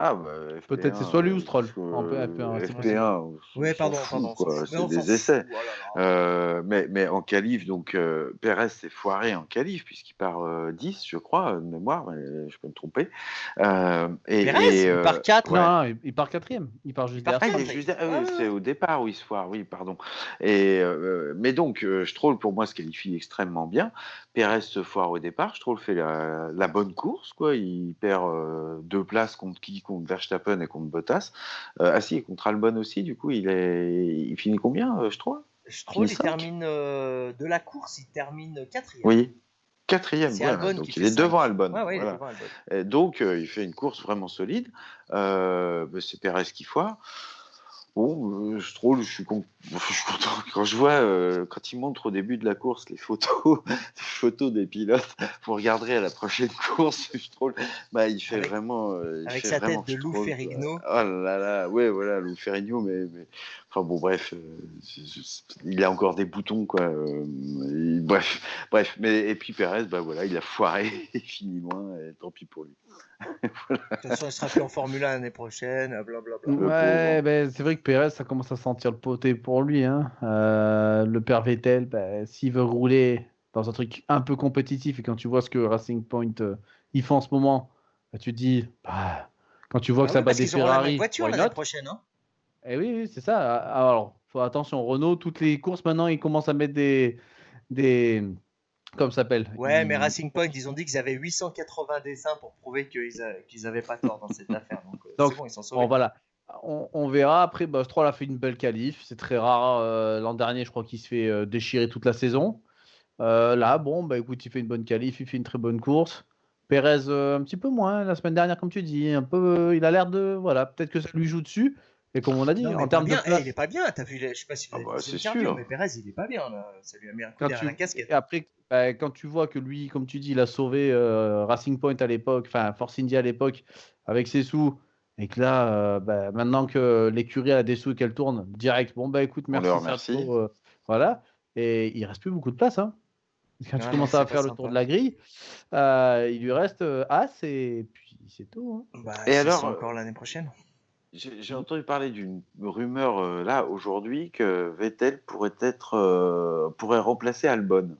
Ah bah Peut-être c'est FP1, soit lui ou Stroll parce que en FP1, ouais, c'est possible. FP1, on Ouais, s'en pardon, fout, on s'en quoi, fout. Mais c'est on s'en des fout. essais. Oh là là. Mais en qualif, donc Pérez s'est foiré en qualif, puisqu'il part 10, je crois, de mémoire, mais je peux me tromper. Pérez, il part 4. Ouais. Non, il part quatrième. Il part Il juste part derrière Ah, il Stroll. est 4. juste. Ah Ouais, oui, ouais, c'est ouais. au départ où il se foire, oui, pardon. Mais donc, Stroll, pour moi, se qualifie extrêmement bien. Pérez se foire au départ. Stroll fait la bonne course, quoi. Il perd 2 places contre qui? Contre Verstappen et contre Bottas. Ah si, et contre Albon aussi, du coup, il finit combien, Stroll? Il finit Stroll, il 5. termine de la course, il termine quatrième. Oui, quatrième, C'est voilà. Albon qui Donc, il fait est devant 5. Albon, Ouais, ouais, il est voilà. devant Albon. Et donc, il fait une course vraiment solide. C'est Pérez qui foire. Bon, Stroll, je suis content. Quand je vois, quand il montre au début de la course les photos, les photos des pilotes, vous regarderez à la prochaine course, Stroll, bah, Avec, il avec fait sa vraiment tête de Lou Stroll, quoi. Ferrigno. Oh là là, ouais, voilà, Lou Ferrigno, enfin bon, bref, il a encore des boutons, quoi. Bref, mais et puis Pérez, bah voilà, il a foiré, il finit loin, et tant pis pour lui. Voilà, De toute façon, il sera plus en Formule 1 l'année prochaine, blablabla. le Ouais, pauvre. ben, c'est vrai que Pérez, ça commence à sentir le poté pour lui, hein. Le père Vettel, ben, s'il veut rouler dans un truc un peu compétitif et quand tu vois ce que Racing Point il fait en ce moment, ben, tu te dis, bah, quand tu vois Bah que ça oui, bat parce des qu'ils auront la même Ferrari, voiture why l'année not? prochaine, hein. Eh oui, oui, c'est ça. Alors, faut attention, Renault, toutes les courses maintenant, ils commencent à mettre des, comme ça s'appelle, Ouais, mais Racing Point, ils ont dit qu'ils avaient 880 dessins pour prouver qu'ils avaient pas tort dans cette affaire. Donc, c'est Donc, bon, ils sont bon, sauvés. voilà. On verra. Après, bah, Stroll a fait une belle qualif. C'est très rare. L'an dernier, je crois qu'il se fait déchirer toute la saison. Là, bon, bah, écoute, il fait une bonne qualif, il fait une très bonne course. Pérez, un petit peu moins la semaine dernière, comme tu dis. Un peu, il a l'air de. Voilà, peut-être que ça lui joue dessus. Et comme on a dit, Non, mais en pas termes de bien. Eh, il est place, pas bien. T'as vu, je sais pas si vous Ah avez vu bah les c'est interviews, mais sûr. Perez, il est pas bien, là. Ça lui a mis un coup quand derrière la tu. Et casquette. après, bah, quand tu vois que lui, comme tu dis, il a sauvé Racing Point à l'époque, enfin Force India à l'époque, avec ses sous. Et que là, bah, maintenant que l'écurie a des sous et qu'elle tourne, direct, bon, bah écoute, On le merci remercie. Sergio. Voilà. Et il reste plus beaucoup de place, hein. Quand tu Ah non, commences c'est à pas faire le tour de sympa. la grille, il lui reste As et puis c'est tout, Bah, Et s'ils alors, sont encore l'année prochaine. j'ai hein. entendu parler d'une rumeur là aujourd'hui que Vettel pourrait remplacer Albon.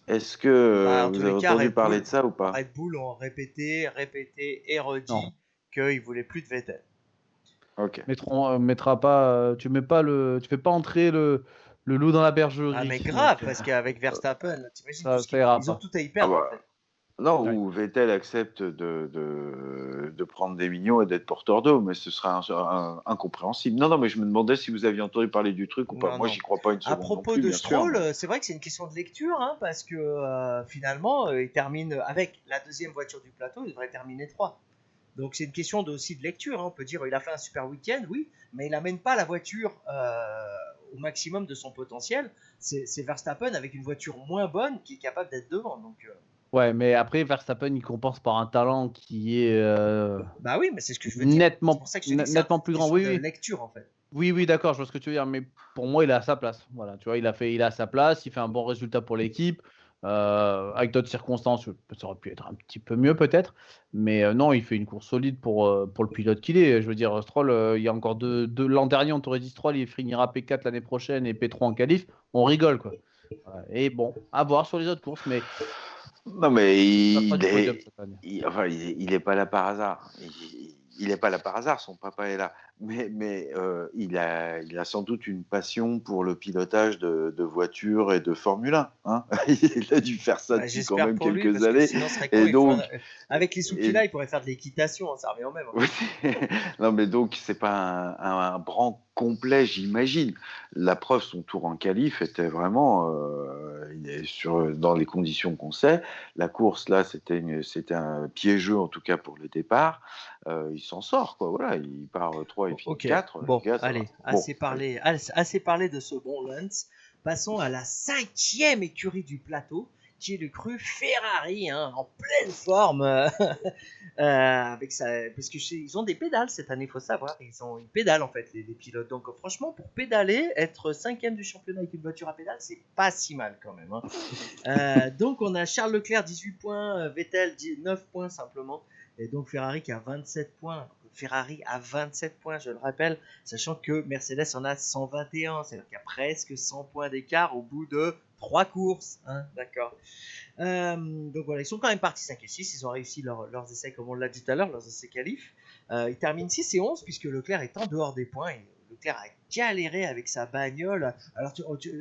Est-ce que Bah, en tous vous les avez cas, entendu parler de ça ou pas? Red Bull ont répété et Non. redit qu'ils voulaient plus de Vettel. Ok. Mettra pas, tu fais pas entrer le loup dans la Ah, mais bergerie. Donc, grave, parce qu'avec Verstappen, t'imagines tout ce ça qu'ils ira ils ont pas. tout à y Ah perdre en bah fait. non, Ouais. ou Vettel accepte de prendre des millions et d'être porteur d'eau, mais ce serait incompréhensible. Non, non, mais je me demandais si vous aviez entendu parler du truc ou pas. Non, Moi, non. j'y crois pas une À seconde non propos plus, de bien sûr, Stroll, mais c'est vrai que c'est une question de lecture, hein, parce que finalement, il termine avec la deuxième voiture du plateau, il devrait terminer 3. Donc c'est une question aussi de lecture, hein. On peut dire il a fait un super week-end, oui, mais il n'amène pas la voiture au maximum de son potentiel. C'est Verstappen avec une voiture moins bonne qui est capable d'être devant. Donc, Ouais, mais après, Verstappen, il compense par un talent qui est bah oui, mais c'est ce que je veux dire. C'est pour ça que je te dis que c'est nettement une plus grand. question Oui, de oui. lecture en fait. Oui, oui, d'accord, je vois ce que tu veux dire, mais pour moi, il est à sa place. Voilà, tu vois, il est à sa place, il fait un bon résultat pour l'équipe. Avec d'autres circonstances, ça aurait pu être un petit peu mieux peut-être, mais non, il fait une course solide pour le pilote qu'il est. Je veux dire, Stroll, il y a encore l'an dernier, on t'aurait dit Stroll, il finira P4 l'année prochaine et P3 en qualif, on rigole quoi. Et bon, à voir sur les autres courses, mais non, mais ça fera du podium cette année. enfin, il est pas là par hasard. Il est pas là par hasard. Son papa est là, mais il a sans doute une passion pour le pilotage de voitures et de Formule 1. Hein. Il a dû faire ça Bah, depuis quand j'espère même pour lui, quelques parce que années, sinon, ce serait con. et donc, Avec les sous qu'il et, a, il pourrait faire de l'équitation, hein, ça revient au même, hein. oui. Non, mais donc, c'est pas un bran complet, j'imagine. La preuve, son tour en qualif était vraiment il est dans les conditions qu'on sait. La course, là, c'était un piégeux, en tout cas pour le départ. il s'en sort, quoi. Voilà, il part 3 et finit Ok, 4. bon, Les gars, ça va. allez, Bon, allez. assez parlé de ce bon Lance. Passons à la 5e écurie du plateau, qui est le cru Ferrari, hein, en pleine forme, avec parce que ils ont des pédales cette année, il faut savoir, ils pédalent en fait les pilotes. Donc franchement, pour pédaler, être 5e du championnat avec une voiture à pédale, c'est pas si mal quand même, hein. Donc on a Charles Leclerc 18 points, Vettel 9 points simplement, et donc Ferrari qui a 27 points. Ferrari a 27 points, je le rappelle, sachant que Mercedes en a 121, c'est-à-dire qu'il y a presque 100 points d'écart au bout de 3 courses, hein, d'accord. Donc voilà, ils sont quand même partis 5 et 6, ils ont réussi leurs essais comme on l'a dit tout à l'heure, leurs essais qualifs. Ils terminent 6 et 11 puisque Leclerc est en dehors des points, et Leclerc a galéré avec sa bagnole. Alors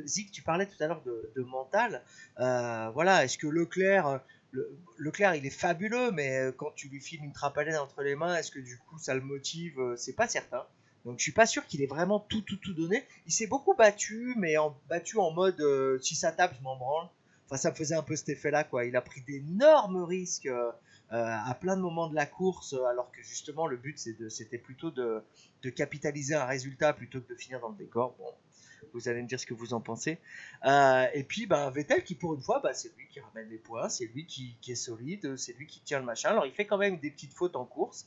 Zig, tu parlais tout à l'heure de mental, voilà, est-ce que Leclerc il est fabuleux, mais quand tu lui files une trapalène entre les mains, est-ce que du coup ça le motive? C'est pas certain. Donc je suis pas sûr qu'il ait vraiment tout donné. Il s'est beaucoup battu, mais battu en mode si ça tape, je m'en branle. Enfin, ça me faisait un peu cet effet-là, quoi. Il a pris d'énormes risques à plein de moments de la course, alors que justement le but c'était plutôt de capitaliser un résultat plutôt que de finir dans le décor. Bon, vous allez me dire ce que vous en pensez. Et puis Vettel qui pour une fois, c'est lui qui ramène les points, c'est lui qui est solide, c'est lui qui tient le machin. Alors il fait quand même des petites fautes en course,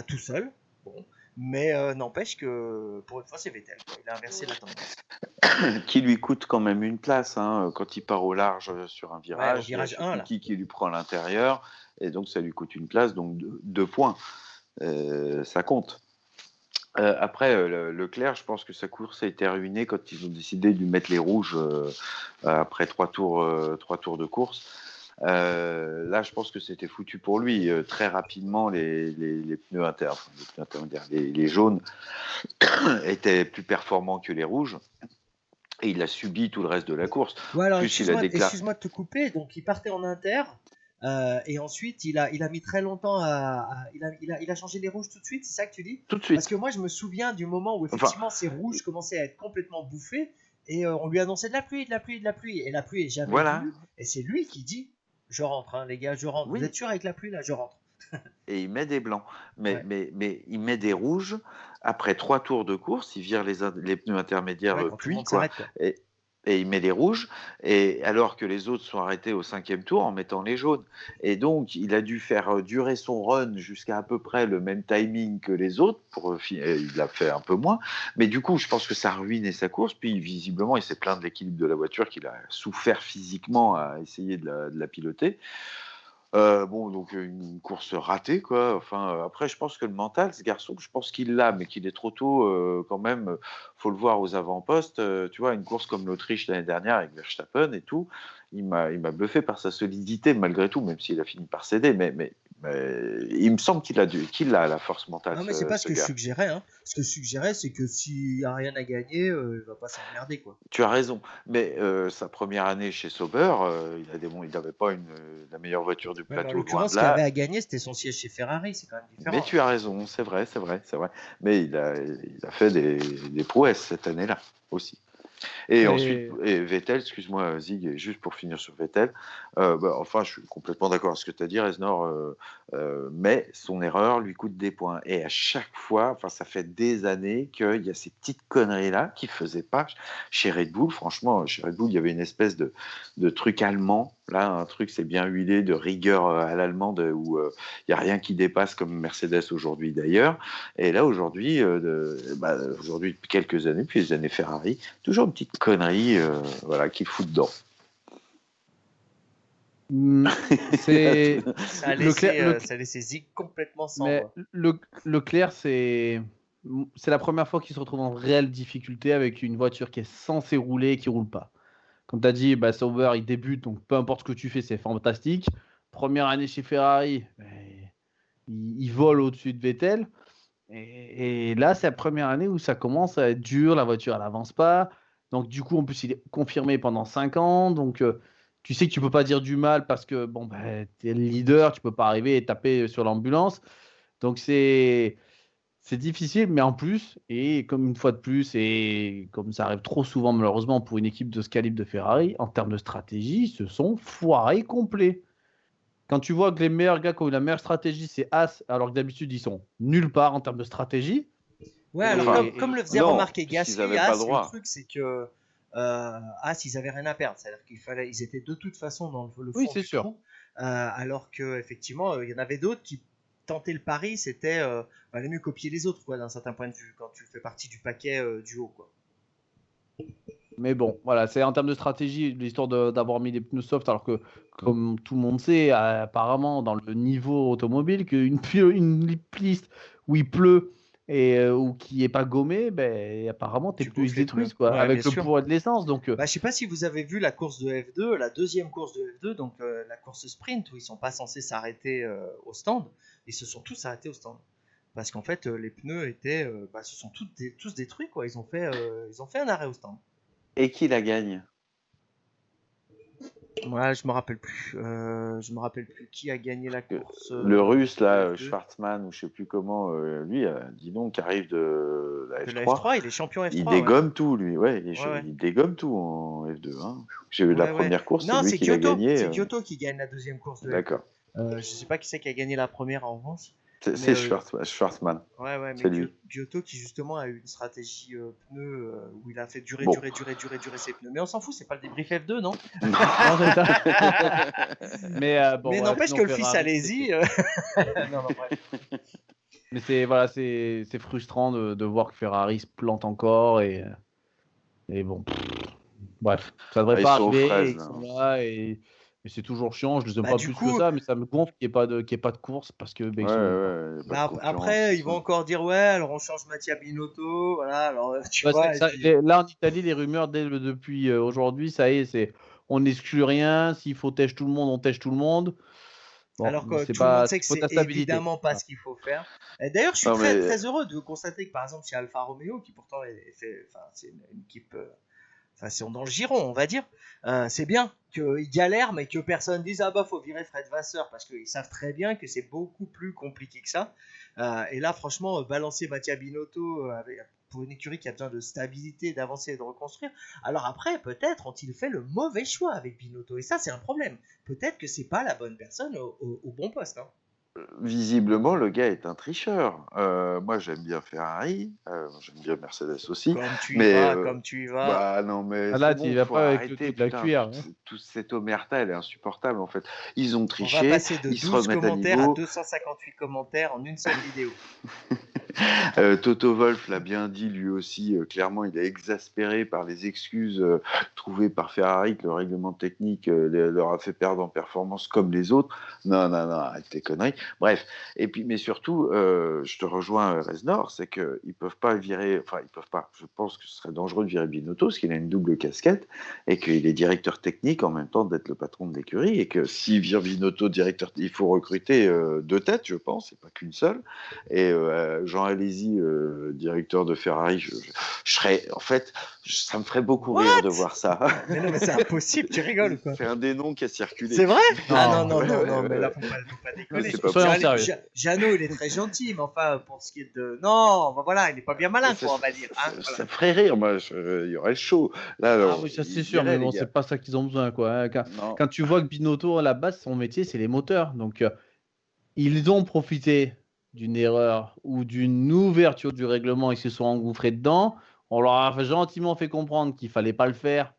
tout seul. Bon. Mais n'empêche que pour une fois c'est Vettel, quoi. Il a inversé la tendance. Qui lui coûte quand même une place, hein, quand il part au large sur un virage. Ouais, au virage il y a 1 là. Qui lui prend à l'intérieur, et donc ça lui coûte une place, donc 2 points. Ça compte. Après, Leclerc, je pense que sa course a été ruinée quand ils ont décidé de lui mettre les rouges après 3 tours de course. Là, je pense que c'était foutu pour lui. Très rapidement, les pneus intermédiaires, les jaunes étaient plus performants que les rouges. Et il a subi tout le reste de la course. Ouais, alors Plus, excuse-moi de te couper. Donc il partait en inter. Et ensuite, il a mis très longtemps il a changé les rouges tout de suite, c'est ça que tu dis? Tout de suite. Parce que moi, je me souviens du moment où effectivement ces rouges commençaient à être complètement bouffés et on lui annonçait de la pluie. Et la pluie est jamais venue. Et c'est lui qui dit je rentre, hein, les gars, je rentre. Oui. Vous êtes sûr avec la pluie là? Je rentre. Et il met des blancs. Mais il met des rouges. Après 3 tours de course, il vire les pneus intermédiaires pluie, quoi. Et il met les rouges, et alors que les autres sont arrêtés au 5e tour en mettant les jaunes. Et donc, il a dû faire durer son run jusqu'à à peu près le même timing que les autres. Il l'a fait un peu moins. Mais du coup, je pense que ça a ruiné sa course. Puis, visiblement, il s'est plaint de l'équilibre de la voiture, qu'il a souffert physiquement à essayer de la piloter. Donc une course ratée, quoi. Enfin, après, je pense que le mental, ce garçon, je pense qu'il l'a, mais qu'il est trop tôt quand même. Faut le voir aux avant-postes. Tu vois, une course comme l'Autriche l'année dernière avec Verstappen et tout, il m'a bluffé par sa solidité malgré tout, même s'il a fini par céder. Mais il me semble qu'il a la force mentale. Non, mais c'est pas ce que je suggérais, hein. Ce que je suggérais, c'est que s'il n'y a rien à gagner, il va pas s'emmerder, quoi. Tu as raison, mais sa première année chez Sauber, il n'avait pas la meilleure voiture du plateau. En l'occurrence, ce qu'il avait à gagner, c'était son siège chez Ferrari, c'est quand même différent. Mais tu as raison, c'est vrai. Mais il a fait des prouesses cette année-là aussi. Et ensuite, Vettel, excuse-moi Zig, juste pour finir sur Vettel, je suis complètement d'accord avec ce que tu as dit, Reznor, mais son erreur lui coûte des points. Et à chaque fois, ça fait des années qu'il y a ces petites conneries-là qu'il ne faisait pas chez Red Bull. Franchement, chez Red Bull, il y avait une espèce de truc allemand. Là, un truc, c'est bien huilé, de rigueur à l'allemande, où il n'y a rien qui dépasse, comme Mercedes aujourd'hui d'ailleurs. Et là, aujourd'hui, depuis quelques années, puis les années Ferrari, toujours une petite connerie qu'il fout dedans. Ça a laissé Zig complètement sans voix. Leclerc, c'est la première fois qu'il se retrouve en réelle difficulté avec une voiture qui est censée rouler et qui roule pas. Comme tu as dit, Sauber, il débute, donc peu importe ce que tu fais, c'est fantastique. Première année chez Ferrari, il vole au-dessus de Vettel. Et là, c'est la première année où ça commence à être dur, la voiture, elle n'avance pas. Donc, du coup, en plus, il est confirmé pendant 5 ans. Donc, tu sais que tu ne peux pas dire du mal parce que tu es le leader, tu ne peux pas arriver et taper sur l'ambulance. Donc, c'est difficile, mais en plus, et comme une fois de plus, et comme ça arrive trop souvent malheureusement pour une équipe de ce calibre de Ferrari, en termes de stratégie, ils se sont foirés complets. Quand tu vois que les meilleurs gars qui ont eu la meilleure stratégie, c'est As, alors que d'habitude, ils sont nulle part en termes de stratégie. Ouais, Et- alors Enfin, comme le faisait non, remarquer puisqu'ils Gasly, n'avaient pas le As, le droit. truc c'est que As, ils avaient rien à perdre. C'est-à-dire ils étaient de toute façon dans le Oui, fond c'est du sûr. trou, alors que effectivement, il y en avait d'autres qui tentaient le pari, c'était valait mieux copier les autres, quoi, d'un certain point de vue, quand tu fais partie du paquet du haut, quoi. Mais bon, voilà, c'est en termes de stratégie, l'histoire d'avoir mis des pneus soft, alors que, comme tout le monde sait, apparemment, dans le niveau automobile, une piste où il pleut et ou qui n'est pas gommée, ben, apparemment, tes Tu pneus ils bouffes se les pneus. détruisent, quoi, Ouais, bien avec le sûr. poids de l'essence. Donc, Bah, je sais pas si vous avez vu la course de F2, la deuxième course de F2, donc la course sprint où ils sont pas censés s'arrêter au stand, ils se sont tous arrêtés au stand. Parce qu'en fait, les pneus étaient, se sont tous détruits, quoi. Ils ont fait un arrêt au stand. Et qui la gagne? Ouais, je me rappelle plus. Je me rappelle plus qui a gagné la course Le russe, de là, F2. Schwartzmann, ou je sais plus comment, lui, dis donc, qui arrive de la De la F3, F3, il est champion il F3, ouais. dégomme tout, lui. Ouais, Ouais, ouais. il dégomme tout en F2. Hein. J'ai vu la Ouais, ouais. première course, c'est Non, lui c'est qui l'a Kyoto. gagné. C'est Kyoto qui gagne la deuxième course de F2. D'accord. Je sais pas qui c'est qui a gagné la première en revanche. Mais C'est Schwartzmann, ouais, ouais, mais c'est lui. Giotto qui justement a eu une stratégie pneus où il a fait durer, Bon. durer ses pneus. Mais on s'en fout, c'est pas le débrief F2, non? non, c'est ça. Mais bon, Mais voilà, n'empêche sinon, que le fils Ferrari, allez-y. Non, non, bref. mais c'est voilà, c'est frustrant de voir que Ferrari se plante encore et bon, bref, ça devrait Ah, ils pas sont aux arriver, et fraises, ils là. sont là et c'est toujours chiant. Je les aime Bah pas du plus que coup, ça, mais ça me gonfle qu'il n'y ait pas de course parce que ben, Ouais, ils sont nuls, quoi. ouais, y a pas de bah, concurrence, après c'est ils vont ça. encore dire ouais, alors on change Mattia Binotto, voilà, alors tu Ouais, vois, et puis là en Italie, les rumeurs depuis aujourd'hui, ça y est, on n'exclut rien. S'il faut tèche tout le monde, on tèche tout le monde. Bon, alors que c'est tout le monde pas, sait que faut c'est ta stabilité. évidemment pas Voilà. ce qu'il faut faire. Et d'ailleurs, je suis Non, très mais très heureux de constater que par exemple chez Alfa Romeo, qui pourtant enfin, c'est une équipe enfin, si on dans le giron, on va dire. C'est bien qu'ils galèrent, mais que personne dise ah bah faut virer Fred Vasseur parce qu'ils savent très bien que c'est beaucoup plus compliqué que ça. Et là, franchement, balancer Mattia Binotto pour une écurie qui a besoin de stabilité, d'avancer et de reconstruire. Alors après, peut-être ont-ils fait le mauvais choix avec Binotto, et ça c'est un problème. Peut-être que c'est pas la bonne personne au bon poste. Hein. visiblement, le gars est un tricheur. Moi, j'aime bien Ferrari, j'aime bien Mercedes aussi, Comme tu y mais vas, comme tu y vas. bah non, mais Ah, c'est là, tu y bon, vas faut pas avec le arrêter, tout de la putain, cuillère, hein. toute cette omerta, elle est insupportable en fait. Ils ont On va triché, passer de ils se 12 remettent à commentaires à niveau. 258 commentaires en une seule vidéo. Toto Wolff l'a bien dit lui aussi, clairement, il est exaspéré par les excuses trouvées par Ferrari que le règlement technique leur a fait perdre en performance comme les autres. Non, non, non, arrête tes conneries. Bref, et puis, mais surtout, je te rejoins, Reznor, c'est qu'ils peuvent pas virer, enfin, ils peuvent pas, je pense que ce serait dangereux de virer Binotto, parce qu'il a une double casquette, et qu'il est directeur technique en même temps d'être le patron de l'écurie, et que s'il vire Binotto directeur, il faut recruter deux têtes, je pense, et pas qu'une seule. Et Jean Alesi, directeur de Ferrari, je serais, en fait, ça me ferait beaucoup rire de What? voir ça. Mais non, mais c'est impossible, tu rigoles ou quoi? C'est un des noms qui a circulé. C'est vrai? Ah non, Non, non, Ouais, non, ouais, non, ouais, mais là, ouais. faut pas Non, déconner. c'est pas Soyons possible. sérieux. Jeannot, il est très gentil, mais enfin, pour ce qui est de. Non, bah voilà, il est pas bien malin, Ça, quoi, on va dire. Hein, ça voilà. me ferait rire, moi. Il y aurait le show. Là, Ah alors, oui, ça c'est ils sûr, mais viraient, les bon, gars. c'est pas ça qu'ils ont besoin, quoi, hein. Non. Quand tu vois que Binotto, à la base, son métier, c'est les moteurs. Donc, ils ont profité d'une erreur ou d'une ouverture du règlement, ils se sont engouffrés dedans. On leur a gentiment fait comprendre qu'il fallait pas le faire.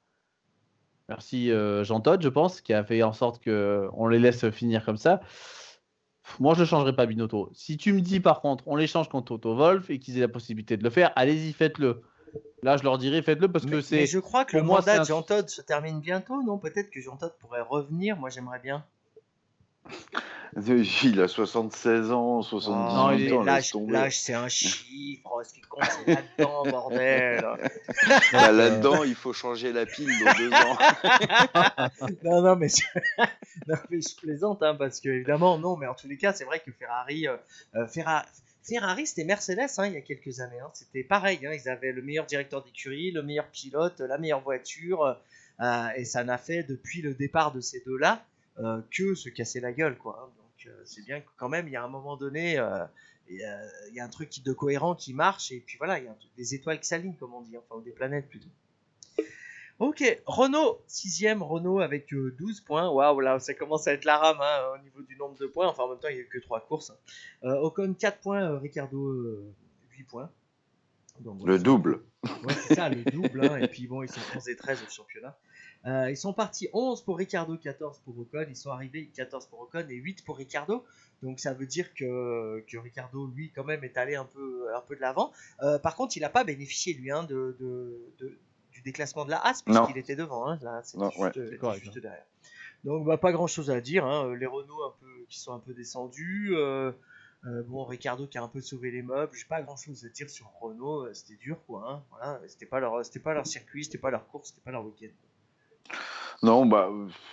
Merci Jean Todt, je pense, qui a fait en sorte qu'on les laisse finir comme ça. Moi, je ne changerai pas Binotto. Si tu me dis par contre, on l'échange contre Toto Wolff et qu'ils aient la possibilité de le faire, allez-y, faites-le. Là, je leur dirais, faites-le parce que Mais je crois que pour le moi, c'est mandat un. de Jean Todt se termine bientôt, non? Peut-être que Jean Todt pourrait revenir, moi j'aimerais bien. Il a 76 ans, Non, Oh, 78 mais ans, laisse tomber. l'âge c'est un chiffre, ce qui compte c'est là-dedans, bordel. Bah, Donc, là-dedans, il faut changer la pile dans 2 ans. Non, non, mais non, mais je plaisante, hein, parce que évidemment, non, mais en tous les cas, c'est vrai que Ferrari, Ferrari, c'était Mercedes, hein, il y a quelques années. Hein. C'était pareil, hein, ils avaient le meilleur directeur d'écurie, le meilleur pilote, la meilleure voiture, et ça n'a fait depuis le départ de ces deux-là que se casser la gueule, quoi. Hein. Donc c'est bien que quand même, il y a un moment donné, il y a un truc de cohérent qui marche, et puis voilà, il y a des étoiles qui s'alignent, comme on dit, enfin, ou des planètes plutôt. Ok, Renault, 6ème, Renault avec 12 points. Waouh, là, ça commence à être la rame hein, au niveau du nombre de points. Enfin, en même temps, il n'y a eu que 3 courses. Ocon, 4 points, Ricardo, 8 points. Donc voilà, Le c'est double. ouais, c'est ça, le double. Hein. Et puis bon, ils sont 11 et 13 au championnat. Ils sont partis 11 pour Ricardo, 14 pour Ocon. Ils sont arrivés 14 pour Ocon et 8 pour Ricardo. Donc ça veut dire que Ricardo, lui, quand même, est allé un peu de l'avant. Par contre, il n'a pas bénéficié, lui, hein, du déclassement de la Haas, Non, puisqu'il était devant. Hein. Là, c'était non, ouais. juste, correct, juste derrière. Donc pas grand chose à dire. Hein. Les Renault qui sont un peu descendus. Bon, Ricardo qui a un peu sauvé les meubles. J'ai pas grand chose à dire sur Renault. C'était dur quoi. Hein. Voilà, c'était pas leur circuit, c'était pas leur course, c'était pas leur week-end. Non, moi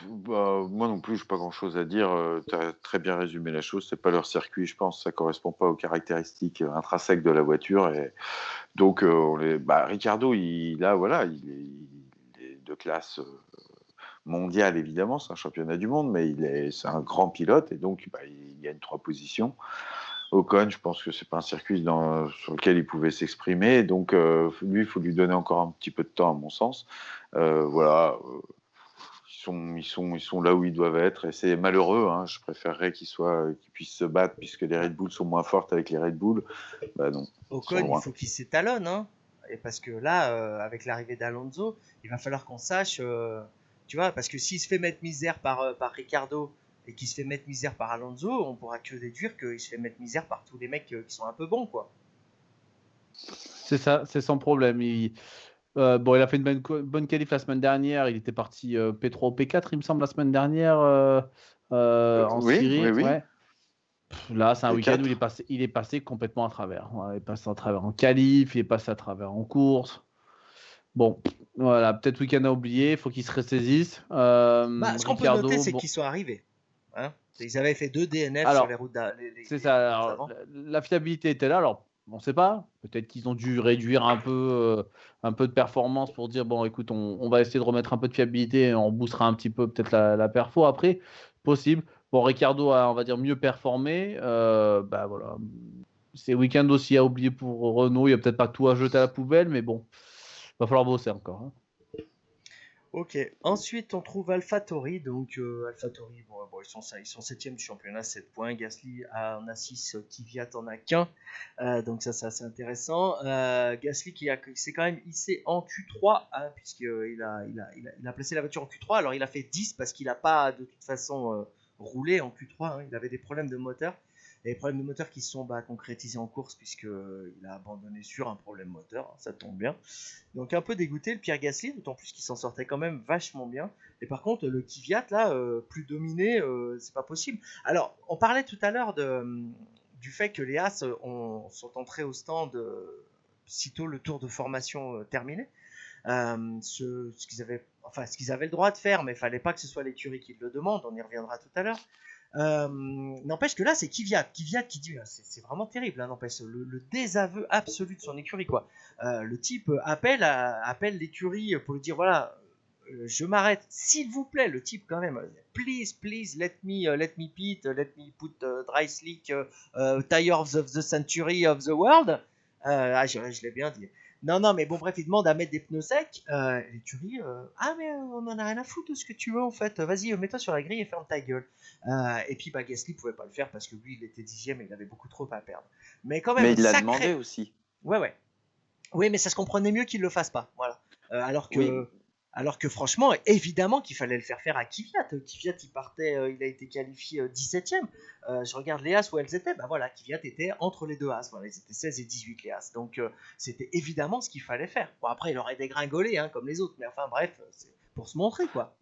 non plus, j'ai pas grand-chose à dire. Tu as très bien résumé la chose. C'est pas leur circuit, je pense. Ça correspond pas aux caractéristiques intrinsèques de la voiture. Et donc, Ricardo, voilà, il est de classe mondiale évidemment. C'est un championnat du monde, mais c'est un grand pilote et donc il gagne 3 positions. Ocon, je pense que c'est pas un circuit sur lequel il pouvait s'exprimer. Donc, lui, il faut lui donner encore un petit peu de temps, à mon sens. Voilà. Ils sont là où ils doivent être et c'est malheureux. Hein. Je préférerais qu'ils puissent se battre puisque les Red Bull sont moins fortes avec les Red Bull. Bah non, Ocon, il faut qu'il s'étalonne. Hein. Et parce que là, avec l'arrivée d'Alonso, il va falloir qu'on sache. Tu vois, parce que s'il se fait mettre misère par Ricardo et qu'il se fait mettre misère par Alonso, on pourra que déduire qu'il se fait mettre misère par tous les mecs qui sont un peu bons, quoi. C'est ça, c'est son problème. Il a fait une bonne qualif la semaine dernière. Il était parti P3 ou P4, il me semble, la semaine dernière en oui, Syrie. oui. Ouais. Là, c'est un week-end où P4. il est passé complètement à travers. Ouais, il est passé à travers en qualif, il est passé à travers en course. Bon, voilà, peut-être week-end à oublier, il faut qu'il se ressaisisse. Ce qu'on peut noter, c'est bon. qu'ils sont arrivés. Hein. Ils avaient fait 2 DNF Alors, sur les routes c'est ça. Alors, la fiabilité était là. Alors, on ne sait pas. Peut-être qu'ils ont dû réduire un peu de performance pour dire bon, écoute, on va essayer de remettre un peu de fiabilité et on boostera un petit peu peut-être la perfo après. Possible. Bon, Ricardo a, on va dire, mieux performé. Voilà. C'est week-end aussi à oublier pour Renault. Il n'y a peut-être pas tout à jeter à la poubelle, mais bon, il va falloir bosser encore. Hein. Ok, ensuite on trouve AlphaTauri, donc AlphaTauri, ils sont 7ème du championnat, 7 points, Gasly en a 6, Kvyat en a qu'un, donc ça c'est assez intéressant. Gasly qui s'est quand même hissé en Q3, hein, puisqu'il a placé la voiture en Q3, alors il a fait 10 parce qu'il n'a pas de toute façon roulé en Q3, hein, il avait des problèmes de moteur. Et les problèmes de moteur qui se sont concrétisés en course puisqu'il a abandonné sur un problème moteur, hein, ça tombe bien. Donc un peu dégoûté le Pierre Gasly, d'autant plus qu'il s'en sortait quand même vachement bien. Et par contre le Kvyat là, plus dominé, c'est pas possible. Alors on parlait tout à l'heure du fait que les As sont entrés au stand sitôt le tour de formation terminé. Ce qu'ils avaient le droit de faire, mais il fallait pas que ce soit l'écurie qui le demande, on y reviendra tout à l'heure. N'empêche que là c'est Kvyat qui dit c'est vraiment terrible, hein, n'empêche le désaveu absolu de son écurie quoi. Le type appelle l'écurie pour lui dire voilà, je m'arrête s'il vous plaît, le type quand même, please let me pit, let me put dry slick tires of the century of the world. Je l'ai bien dit. Non, mais bon, bref, il demande à mettre des pneus secs. L'écurie, mais on en a rien à foutre de ce que tu veux en fait. Vas-y, mets-toi sur la grille et ferme ta gueule. Et puis, Gasly pouvait pas le faire parce que lui, il était 10ème et il avait beaucoup trop à perdre. Mais quand même, mais il l'a demandé aussi. Ouais. Oui, mais ça se comprenait mieux qu'il le fasse pas. Voilà. Alors que franchement, évidemment qu'il fallait le faire à Kvyat. Kvyat, il a été qualifié 17ème. Je regarde les As où elles étaient. Voilà, Kvyat était entre les deux As. Voilà, ils étaient 16 et 18 les As. Donc c'était évidemment ce qu'il fallait faire. Bon, après, il aurait dégringolé hein, comme les autres. Mais enfin, bref, c'est pour se montrer quoi.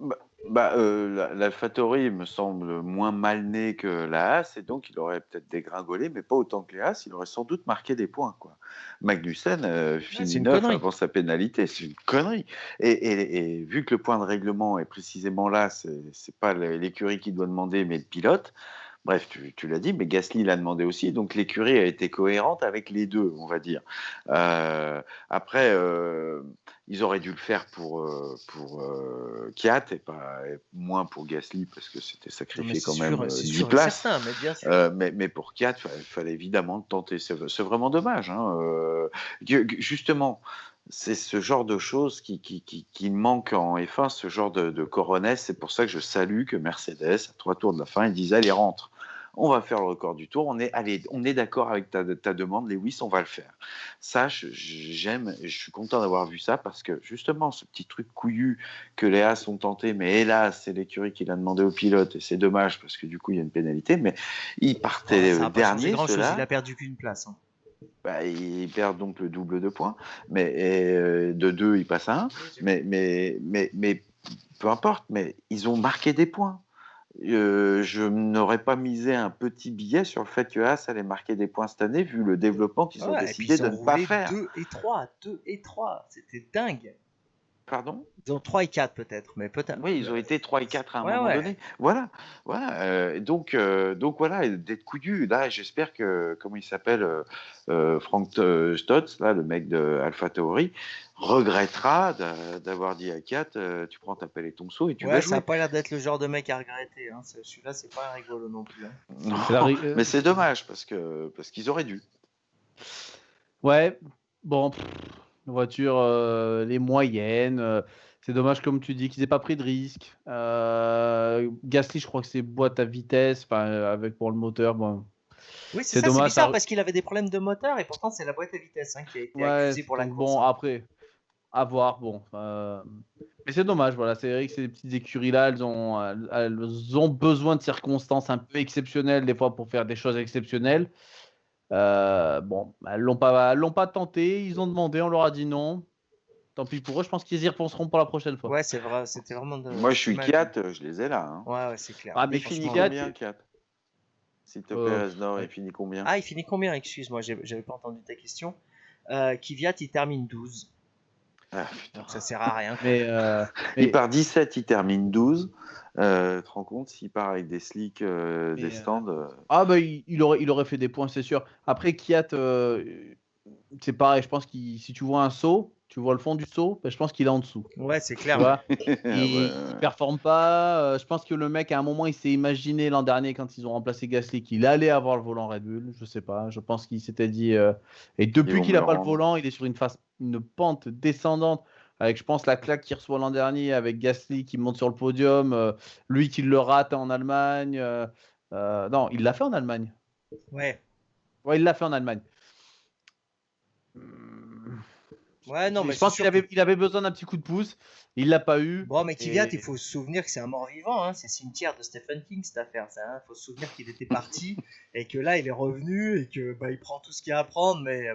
l'AlphaTauri me semble moins mal né que la Haas et donc il aurait peut-être dégringolé, mais pas autant que les Haas. Il aurait sans doute marqué des points quoi. Magnussen finit 9 avant sa pénalité, c'est une connerie. Et vu que le point de règlement est précisément là, c'est pas l'écurie qui doit demander, mais le pilote. Bref, tu l'as dit, mais Gasly l'a demandé aussi, donc l'écurie a été cohérente avec les deux, on va dire. Après, ils auraient dû le faire pour Kvyat et moins pour Gasly, parce que c'était sacrifié quand même 10 places. Certain, mais bien sûr. Mais pour Kvyat, il fallait évidemment tenter. C'est vraiment dommage. Hein. Justement, C'est ce genre de choses qui manque en F1, ce genre de coronesse. C'est pour ça que je salue que Mercedes, à 3 tours de la fin, ils disent allez, rentre. On va faire le record du tour. On est d'accord avec ta demande, Lewis, on va le faire. Ça, j'aime et je suis content d'avoir vu ça parce que justement, ce petit truc couillu que les As ont tenté, mais hélas, c'est l'écurie qui l'a demandé au pilote et c'est dommage parce que du coup, il y a une pénalité. Mais ils partaient Ça n'a pas changé dernier, grand-chose, ceux-là. il a perdu qu'une place. Hein. Bah, ils perdent donc le double de points, mais de 2, ils passent à 1. Mais peu importe, mais ils ont marqué des points. Je n'aurais pas misé un petit billet sur le fait que Haas allait marquer des points cette année, vu le développement qu'ils ont Ouais, et puis décidé ils de ont ne pas roulé faire. 2 et 3, 2 et 3, c'était dingue. Pardon? Ils ont 3 et 4 peut-être, mais peut-être. Oui, ils ont été 3 et 4 à un Ouais, moment ouais. donné. Voilà. Donc voilà, d'être couillu. Là, j'espère que, comment il s'appelle, Frank Stotz, là, le mec de AlphaTauri, regrettera d'avoir dit à Kiat, tu prends ta pelle et ton seau et tu vas Ouais, ça a jouer. pas l'air d'être le genre de mec à regretter. Hein. Celui-là, c'est pas un rigolo non plus. Hein. Non, C'est la mais c'est dommage parce qu'ils auraient dû. Ouais, bon, voiture les moyennes. C'est dommage, comme tu dis, qu'ils aient pas pris de risque. Gasly, je crois que c'est boîte à vitesse, enfin, avec pour le moteur. Bon, Oui, c'est c'est ça, c'est dommage. bizarre parce qu'il avait des problèmes de moteur et pourtant c'est la boîte à vitesse hein, qui a été Ouais, accusée pour la donc course. bon, Hein. après, à voir. Bon, mais c'est dommage. Voilà, c'est vrai que ces petites écuries-là, elles ont besoin de circonstances un peu exceptionnelles des fois pour faire des choses exceptionnelles. Bon, elles l'ont pas tenté. Ils ont demandé, on leur a dit non. Tant pis pour eux, je pense qu'ils y repenseront pour la prochaine fois. Ouais, c'est vrai, c'était vraiment Moi, je c'était suis mal vu. Kiat, je les ai là. Hein. Ouais, ouais, c'est clair. Ah, Il mais finit Franchement. Kiat, combien, Kiat? S'il te plaît, euh, Reznor, il ouais. finit combien? Ah, il finit combien? Excuse-moi, j'avais pas entendu ta question. Kvyat, il termine 12. Ah, putain. Donc ça sert à rien. Quoi. mais, Il mais, part 17, il termine 12. Tu te rends compte, s'il part avec des slicks, des mais, stands. ah, bah, il aurait fait des points, c'est sûr. Après, Kiat, c'est pareil. Je pense que si tu vois un saut, tu vois le fond du saut, bah, je pense qu'il est en dessous. Ouais, c'est Tu clair. vois, Ah ouais. il performe pas. Je pense que le mec, à un moment, il s'est imaginé l'an dernier, quand ils ont remplacé Gasly, qu'il allait avoir le volant Red Bull. Je sais pas. Je pense qu'il s'était dit. Et Ils depuis vont qu'il me n'a le pas le rendre. volant, il est sur une pente descendante. Avec, je pense, la claque qu'il reçoit l'an dernier, avec Gasly qui monte sur le podium, lui qui le rate en Allemagne. Non, il l'a fait en Allemagne. Ouais. Ouais, il l'a fait en Allemagne. Hum, Ouais, non, mais Je c'est pense sûr que. il avait besoin d'un petit coup de pouce. Il l'a pas eu. Bon, mais Kvyat, il Et faut se souvenir que c'est un mort-vivant. Hein. C'est cimetière de Stephen King cette affaire. Il faut se souvenir qu'il était parti et que là, il est revenu et que bah, il prend tout ce qu'il y a à prendre, mais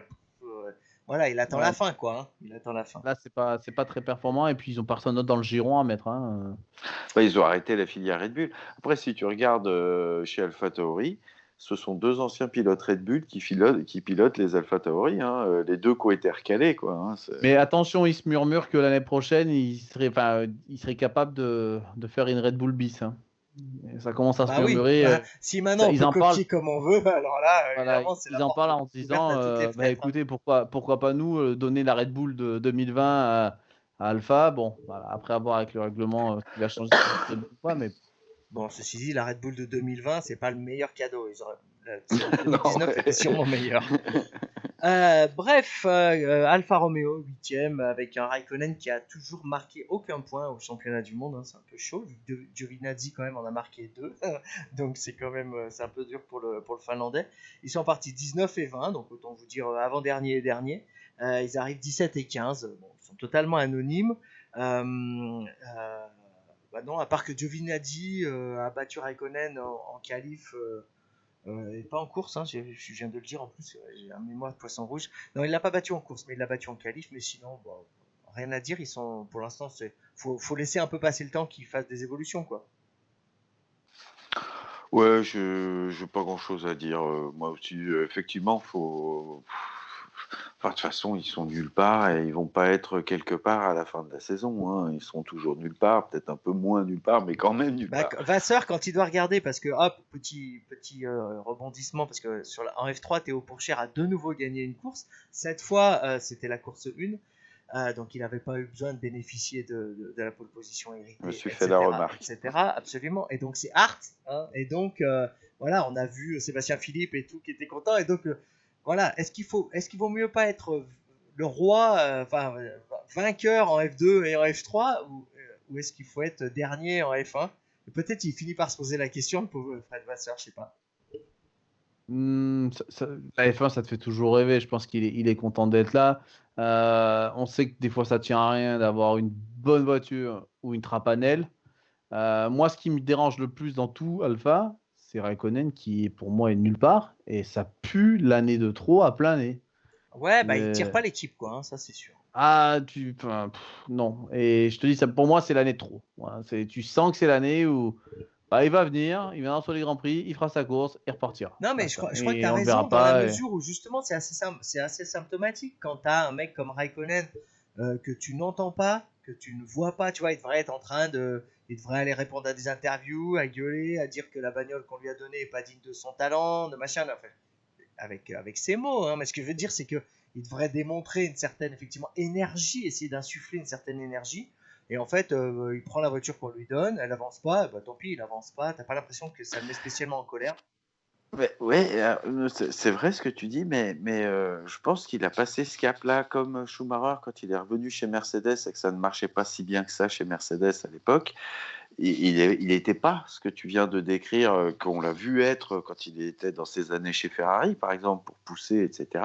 voilà, il attend la ouais, fin, quoi. Hein. Il attend la fin. là, c'est pas très performant. Et puis, ils ont personne d'autre dans le giron à mettre. Hein. Bah, ils ont arrêté la filière Red Bull. Après, si tu regardes chez AlphaTauri, ce sont 2 anciens pilotes Red Bull qui pilotent les AlphaTauri. Hein. Les 2 qui ont été recalés, quoi. Hein. Mais attention, il se murmure que l'année prochaine, il serait capable de faire une Red Bull bis. Hein. Et ça commence à se Bah oui, murmurer. bah, si maintenant on Ils peut en parlent. copier comme on veut, alors là, Voilà, évidemment, c'est la ils en porte parlent en se ouverte à disant, toutes les bah, fenêtres. Hein. écoutez, pourquoi pas nous donner la Red Bull de 2020 à Alpha. Bon, voilà, après avoir avec le règlement qui va changer Red Bull, quoi, mais Bon, ceci dit, la Red Bull de 2020, c'est pas le meilleur cadeau. Celle de Non, 2019 était ouais. sûrement meilleure. Bref, Alfa Romeo 8ème avec un Raikkonen qui a toujours marqué aucun point au championnat du monde. Hein, c'est un peu chaud. Giovinazzi quand même en a marqué 2. Donc c'est quand même c'est un peu dur pour le Finlandais. Ils sont partis 19 et 20, donc autant vous dire avant-dernier et dernier. Ils arrivent 17 et 15. Bon, ils sont totalement anonymes. Bah non, à part que Giovinazzi a battu Raikkonen en qualif et pas en course, hein, je viens de le dire en plus, j'ai un mémoire de poisson rouge. Non, il l'a pas battu en course, mais il l'a battu en qualif, mais sinon, bon, rien à dire, ils sont, pour l'instant, faut laisser un peu passer le temps qu'ils fassent des évolutions, quoi. Ouais, je n'ai pas grand-chose à dire. Moi aussi, effectivement, faut. Enfin, de toute façon, ils sont nulle part et ils vont pas être quelque part à la fin de la saison. Hein. Ils seront toujours nulle part, peut-être un peu moins nulle part, mais quand même nulle Bah, part. Vasseur, quand il doit regarder, parce que, hop, petit rebondissement, parce que en F3, Théo Pourchaire a de nouveau gagné une course. Cette fois, c'était la course 1. Donc il n'avait pas eu besoin de bénéficier de la pole position héritée, Je me suis fait la etc., remarque. etc. Absolument. Et donc c'est Hart. Hein, et donc voilà, on a vu Sébastien Philippe et tout qui était content. Et donc voilà, est-ce qu'il vaut mieux pas être le roi, vainqueur en F2 et en F3, ou est-ce qu'il faut être dernier en F1? Et peut-être il finit par se poser la question, le pauvre Fred Vasseur, je sais pas. La F1, ça te fait toujours rêver. Je pense qu'il est content d'être là. On sait que des fois, ça tient à rien d'avoir une bonne voiture ou une trapanelle. Moi, ce qui me dérange le plus dans tout Alpha, c'est Raikkonen qui, pour moi, est nulle part. Et ça pue l'année de trop à plein nez. Ouais, bah il tire Euh, pas l'équipe, quoi, hein, ça c'est sûr. enfin, non. Et je te dis, ça, pour moi, c'est l'année de trop. Voilà, tu sens que c'est l'année où bah, il va venir, il viendra sur les Grands Prix, il fera sa course, il repartira. Non, mais Basta. je crois que tu Et as on le raison verra dans la pas. mesure où justement c'est assez symptomatique quand tu as un mec comme Raikkonen que tu n'entends pas, que tu ne vois pas, tu vois, il devrait être en train de. Il devrait aller répondre à des interviews, à gueuler, à dire que la bagnole qu'on lui a donnée est pas digne de son talent, de machin, enfin, avec ses mots, hein, mais ce que je veux dire, c'est que il devrait démontrer une certaine effectivement énergie, essayer d'insuffler une certaine énergie. Et en fait, il prend la voiture qu'on lui donne, elle avance pas, bah tant pis, il avance pas. T'as pas l'impression que ça le met spécialement en colère. Ouais, c'est vrai ce que tu dis, mais je pense qu'il a passé ce cap-là comme Schumacher quand il est revenu chez Mercedes et que ça ne marchait pas si bien que ça chez Mercedes à l'époque. Il n'était pas ce que tu viens de décrire, qu'on l'a vu être quand il était dans ses années chez Ferrari, par exemple, pour pousser, etc.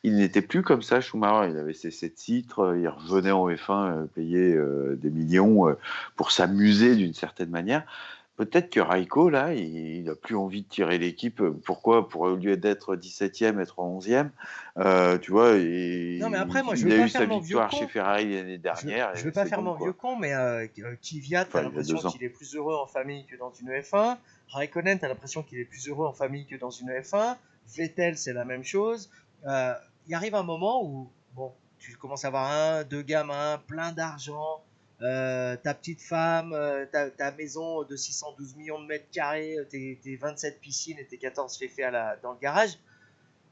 Il n'était plus comme ça, Schumacher. Il avait ses titres, il revenait en F1 payer des millions pour s'amuser d'une certaine manière. Peut-être que Raiko, là, il n'a plus envie de tirer l'équipe. Pourquoi? Pour, au lieu d'être 17e, être 11e. Tu vois, Non, mais après, moi, je il veux a pas eu faire sa mon vieux victoire chez con. Ferrari l'année Je, dernière je et veux pas c'est faire bon, mon vieux quoi. con, mais Kvyat, t'as Enfin, il y a l'impression 2 ans. qu'il est plus heureux en famille que dans une F1. Raikkonen, t'as l'impression qu'il est plus heureux en famille que dans une F1. Vettel, c'est la même chose. Il arrive un moment où, bon, tu commences à avoir deux gamins, plein d'argent, ta petite femme, ta maison de 612 millions de mètres carrés, tes 27 piscines et tes 14 féfés dans le garage.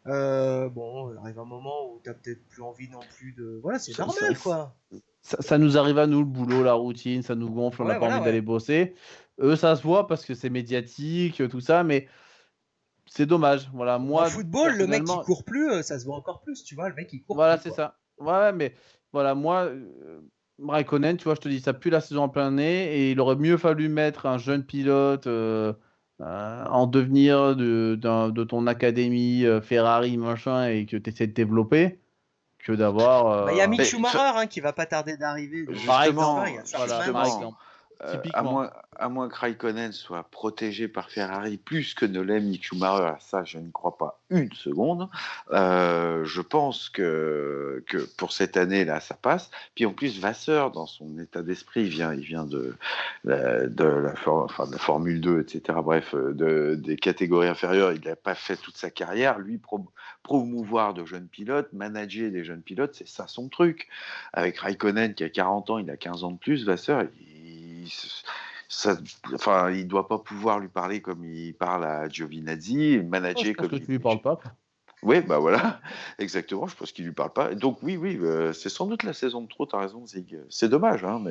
Bon, il arrive un moment où t'as peut-être plus envie non plus de. Voilà, c'est Ça, ça- normal, quoi. ça nous arrive à nous, le boulot, la routine, ça nous gonfle, on n'a Ouais, pas voilà, envie ouais. d'aller bosser. Eux, ça se voit parce que c'est médiatique, tout ça, mais c'est dommage. Voilà, En moi, football, le mec qui personnellement, court plus, ça se voit encore plus, tu vois, le mec il court voilà, plus, c'est quoi. ça. Ouais, mais voilà, moi, Raikkonen, tu vois, je te dis, ça pue la saison en plein nez et il aurait mieux fallu mettre un jeune pilote en devenir de ton académie Ferrari, machin, et que tu essaies de développer que Bah, il y a d'avoir. Mick Mais Schumacher hein, qui va pas tarder d'arriver, donc Par tu vois, il y justement, a voilà, Schwarzman par aussi. justement, exemple. à Typiquement. moins, à moins que Raikkonen soit protégé par Ferrari plus que ne l'est Mick Schumacher, ça je n'y crois pas une seconde. Je pense que pour cette année-là, ça passe. Puis en plus, Vasseur, dans son état d'esprit, il vient de la Formule 2, etc. Bref, des catégories inférieures. Il n'a pas fait toute sa carrière. Lui, promouvoir de jeunes pilotes, manager des jeunes pilotes, c'est ça son truc. Avec Raikkonen qui a 40 ans, il a 15 ans de plus, Vasseur, ça, enfin, il doit pas pouvoir lui parler comme il parle à Giovinazzi, Oh, je manager pense comme que tu lui parles pas. Oui, bah voilà, exactement. Je pense qu'il lui parle pas. Donc oui, oui, c'est sans doute la saison de trop. T'as raison, Zig. C'est dommage, hein,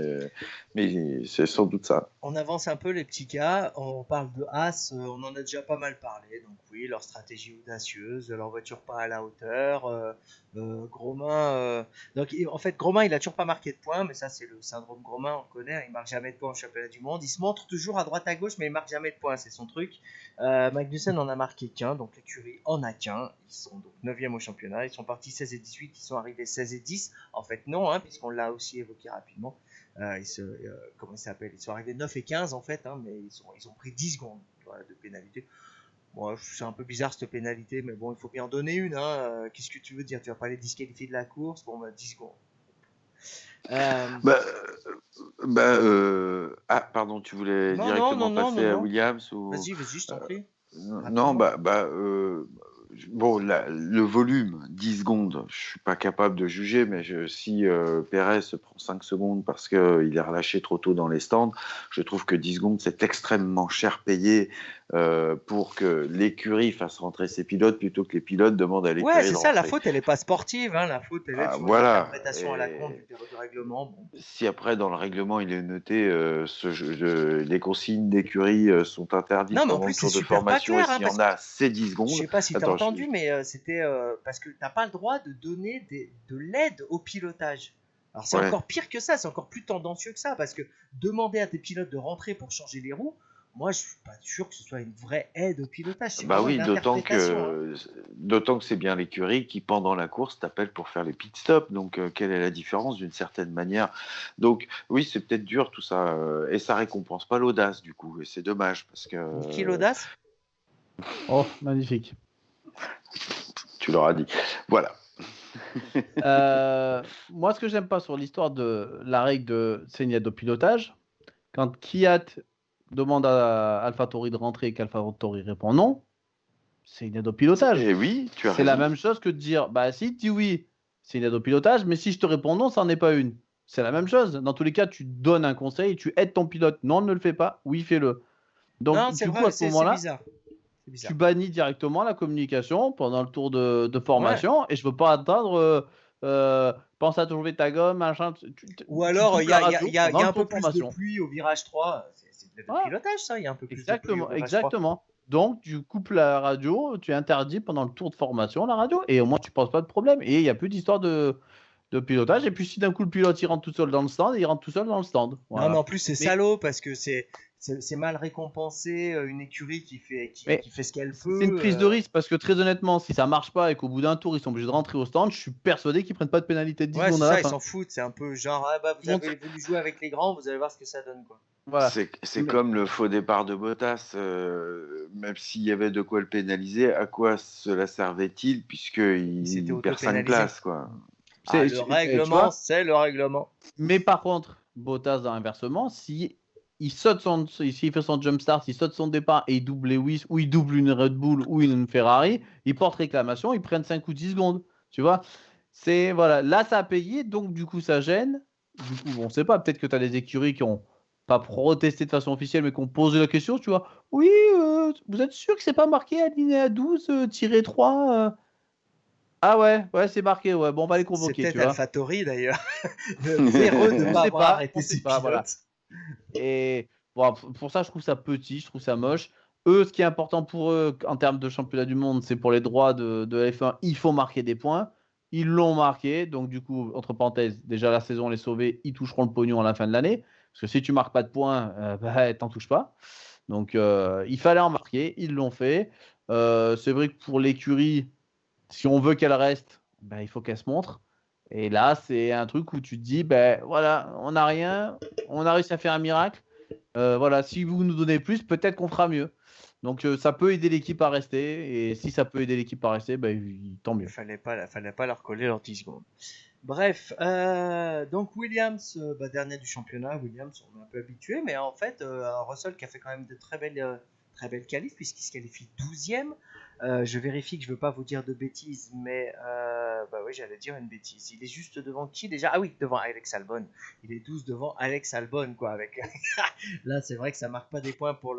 mais c'est sans doute ça. On avance un peu les petits cas, on parle de Haas, on en a déjà pas mal parlé, donc oui, leur stratégie audacieuse, leur voiture pas à la hauteur, Grosjean, en fait Grosjean il a toujours pas marqué de points, mais ça c'est le syndrome Grosjean, on le connaît, hein, il marque jamais de points au championnat du monde, il se montre toujours à droite à gauche, mais il marque jamais de points, c'est son truc. Magnussen en a marqué qu'un, donc l'écurie en a qu'un, ils sont donc 9e au championnat, ils sont partis 16 et 18, ils sont arrivés 16 et 10, en fait non, hein, puisqu'on l'a aussi évoqué rapidement. Comment il s'appelle, ils sont arrivés 9 et 15 en fait, hein, mais ils ont pris 10 secondes voilà, de pénalité. Bon, c'est un peu bizarre cette pénalité, mais bon, il faut bien en donner une. Hein. Qu'est-ce que tu veux dire? Tu vas pas les disqualifier de la course? Bon, bah 10 secondes. Bah, ah, pardon, tu voulais Non, non, non, directement non, non, passer à non. Williams ou Vas-y, je t'en prie. non, Rapidement. bon, le volume, 10 secondes, je suis pas capable de juger, mais si Perez se prend 5 secondes parce qu'il est relâché trop tôt dans les stands, je trouve que 10 secondes, c'est extrêmement cher payé pour que l'écurie fasse rentrer ses pilotes plutôt que les pilotes demandent à Ouais, l'écurie c'est de ça, la rentrer. faute, elle est pas sportive, hein, la faute, elle est Ah, sur une voilà. interprétation à la con Et du règlement. Bon. si après dans le règlement il est noté les consignes d'écurie sont interdites Non, mais en pendant plus, le c'est tour de super pas formation et clair, hein, s'il y parce en que a, c'est 10 je secondes. sais pas si t'as Attends, entendu, mais c'était parce que t'as pas le droit de donner de l'aide au pilotage. Alors c'est ouais. encore pire que ça, c'est encore plus tendancieux que ça, parce que demander à tes pilotes de rentrer pour changer les roues, moi je suis pas sûr que ce soit une vraie aide au pilotage, c'est Bah vraiment oui, une interprétation. Hein. d'autant que c'est bien l'écurie qui, pendant la course, t'appelle pour faire les pit stops. Donc, quelle est la différence d'une certaine manière? Donc, oui, c'est peut-être dur tout ça. Et ça récompense pas l'audace, du coup. Et c'est dommage parce que Niki l'audace. Oh, magnifique. tu leur as dit. Voilà. Moi, ce que j'aime pas sur l'histoire de la règle de Seignedo pilotage, quand Kiat demande à AlphaTauri de rentrer et qu'AlphaTauri répond non, c'est une aide au pilotage. Et oui, tu as C'est la raison. même chose que de dire, bah si tu dis oui, c'est une aide au pilotage, mais si je te réponds non, ça n'en est pas une. C'est la même chose. Dans tous les cas, tu donnes un conseil et tu aides ton pilote. Non, ne le fais pas. Oui, fais-le. Donc, Non, c'est du coup, à vrai, ce c'est moment-là, bizarre. C'est bizarre. tu bannis directement la communication pendant le tour de Ouais. formation et je veux pas attendre. Pense à trouver ta gomme, machin. Ou Tu alors coupes il y la a, y a- radio y a- y pendant a le un tour peu de plus de formation. pluie au virage 3. C'est de l'aide au Voilà. pilotage, ça. Il y a un peu plus de pluie Exactement, au virage 3. exactement. Donc, tu coupes la radio, tu interdis pendant le tour de formation la radio, et au moins tu ne poses pas de problème. Et il n'y a plus d'histoire de pilotage. Et puis, si d'un coup le pilote il rentre tout seul dans le stand, il rentre tout seul dans le stand. Non, mais Voilà. en plus, c'est Mais, salaud parce que c'est mal récompensé. Une écurie mais qui fait ce qu'elle c'est une peut. prise de risque parce que très honnêtement, si ça marche pas et qu'au bout d'un tour ils sont obligés de rentrer au stand, je suis persuadé qu'ils prennent pas de pénalité de 10 Ouais, secondes c'est à la ça, ils fin. s'en foutent. C'est un peu genre, ah bah, vous Donc, avez voulu jouer avec les grands, vous allez voir ce que ça donne, quoi. voilà. C'est Mais- comme le faux départ de Bottas, même s'il y avait de quoi le pénaliser, à quoi cela servait-il Il puisqu'il s'était il perd 5 auto-pénalisé. places, quoi. Ah, le Tu règlement, vois, c'est le règlement. mais par contre, Bottas dans l'inversement, si s'il fait son jump start, il saute son départ et il double Lewis, ou il double une Red Bull ou une Ferrari, il porte réclamation, ils prennent 5 ou 10 secondes. Tu vois, c'est voilà, là ça a payé, donc du coup ça gêne. Du coup, on sait pas, peut-être que tu as des écuries qui ont pas protesté de façon officielle, mais qui ont posé la question, tu vois. Oui, vous êtes sûr que c'est pas marqué alinéa 12-3 Ah ouais, c'est marqué, ouais, bon, on va les C'est convoquer, peut-être tu vois. AlphaTauri d'ailleurs. Véreux de ne On pas sait avoir pas, arrêté on ses sait pas, voilà. pilotes. Et bon, pour ça, je trouve ça petit, je trouve ça moche. Eux, ce qui est important pour eux en termes de championnat du monde, c'est pour les droits de F1, il faut marquer des points. Ils l'ont marqué, donc du coup, entre parenthèses, déjà la saison elle est sauvée, ils toucheront le pognon à la fin de l'année. Parce que si tu marques pas de points, bah, t'en touches pas. Donc il fallait en marquer, ils l'ont fait. C'est vrai que pour l'écurie, si on veut qu'elle reste, bah, il faut qu'elle se montre. Et là, c'est un truc où tu te dis, ben voilà, on n'a rien, on a réussi à faire un miracle. Voilà, si vous nous donnez plus, peut-être qu'on fera mieux. Donc ça peut aider l'équipe à rester. Et si ça peut aider l'équipe à rester, tant mieux. Fallait pas leur coller leurs 10 secondes. Bref, donc Williams, dernier du championnat, Williams, on est un peu habitué, mais en fait, Russell qui a fait quand même de très belles qualifs, puisqu'il se qualifie 12e. Je vérifie que je veux pas vous dire de bêtises, mais oui, j'allais dire une bêtise. Il est juste devant qui déjà? Ah oui, devant Alex Albon. Il est 12 devant Alex Albon, quoi. Là, c'est vrai que ça marque pas des points pour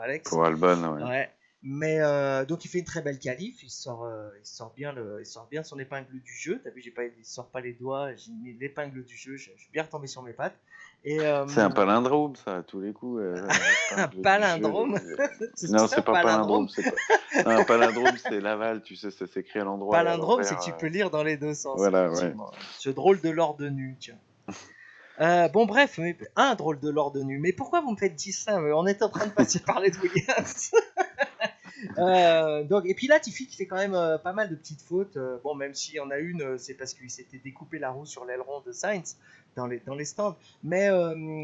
Alex. Pour Albon, ouais. Ouais. Mais donc il fait une très belle qualif, il sort bien son épingle du jeu. T'as vu, il sort pas les doigts, j'ai mis l'épingle du jeu, je suis bien retombé sur mes pattes. Et c'est un palindrome, ça, à tous les coups. un palindrome. Non, c'est pas palindrome. Un palindrome, c'est l'aval, tu sais, ça s'écrit à l'endroit. Palindrome, c'est que tu peux lire dans les deux sens. Voilà, ouais. Ce drôle de lord de nu, tiens. Bon bref, un drôle de lord de nu. Mais pourquoi vous me faites dire ça? On est en train de passer parler de Williams. Et puis là, Tiffy qui fait quand même pas mal de petites fautes. Bon, même s'il y en a une, c'est parce qu'il s'était découpé la roue sur l'aileron de Sainz dans les stands. Mais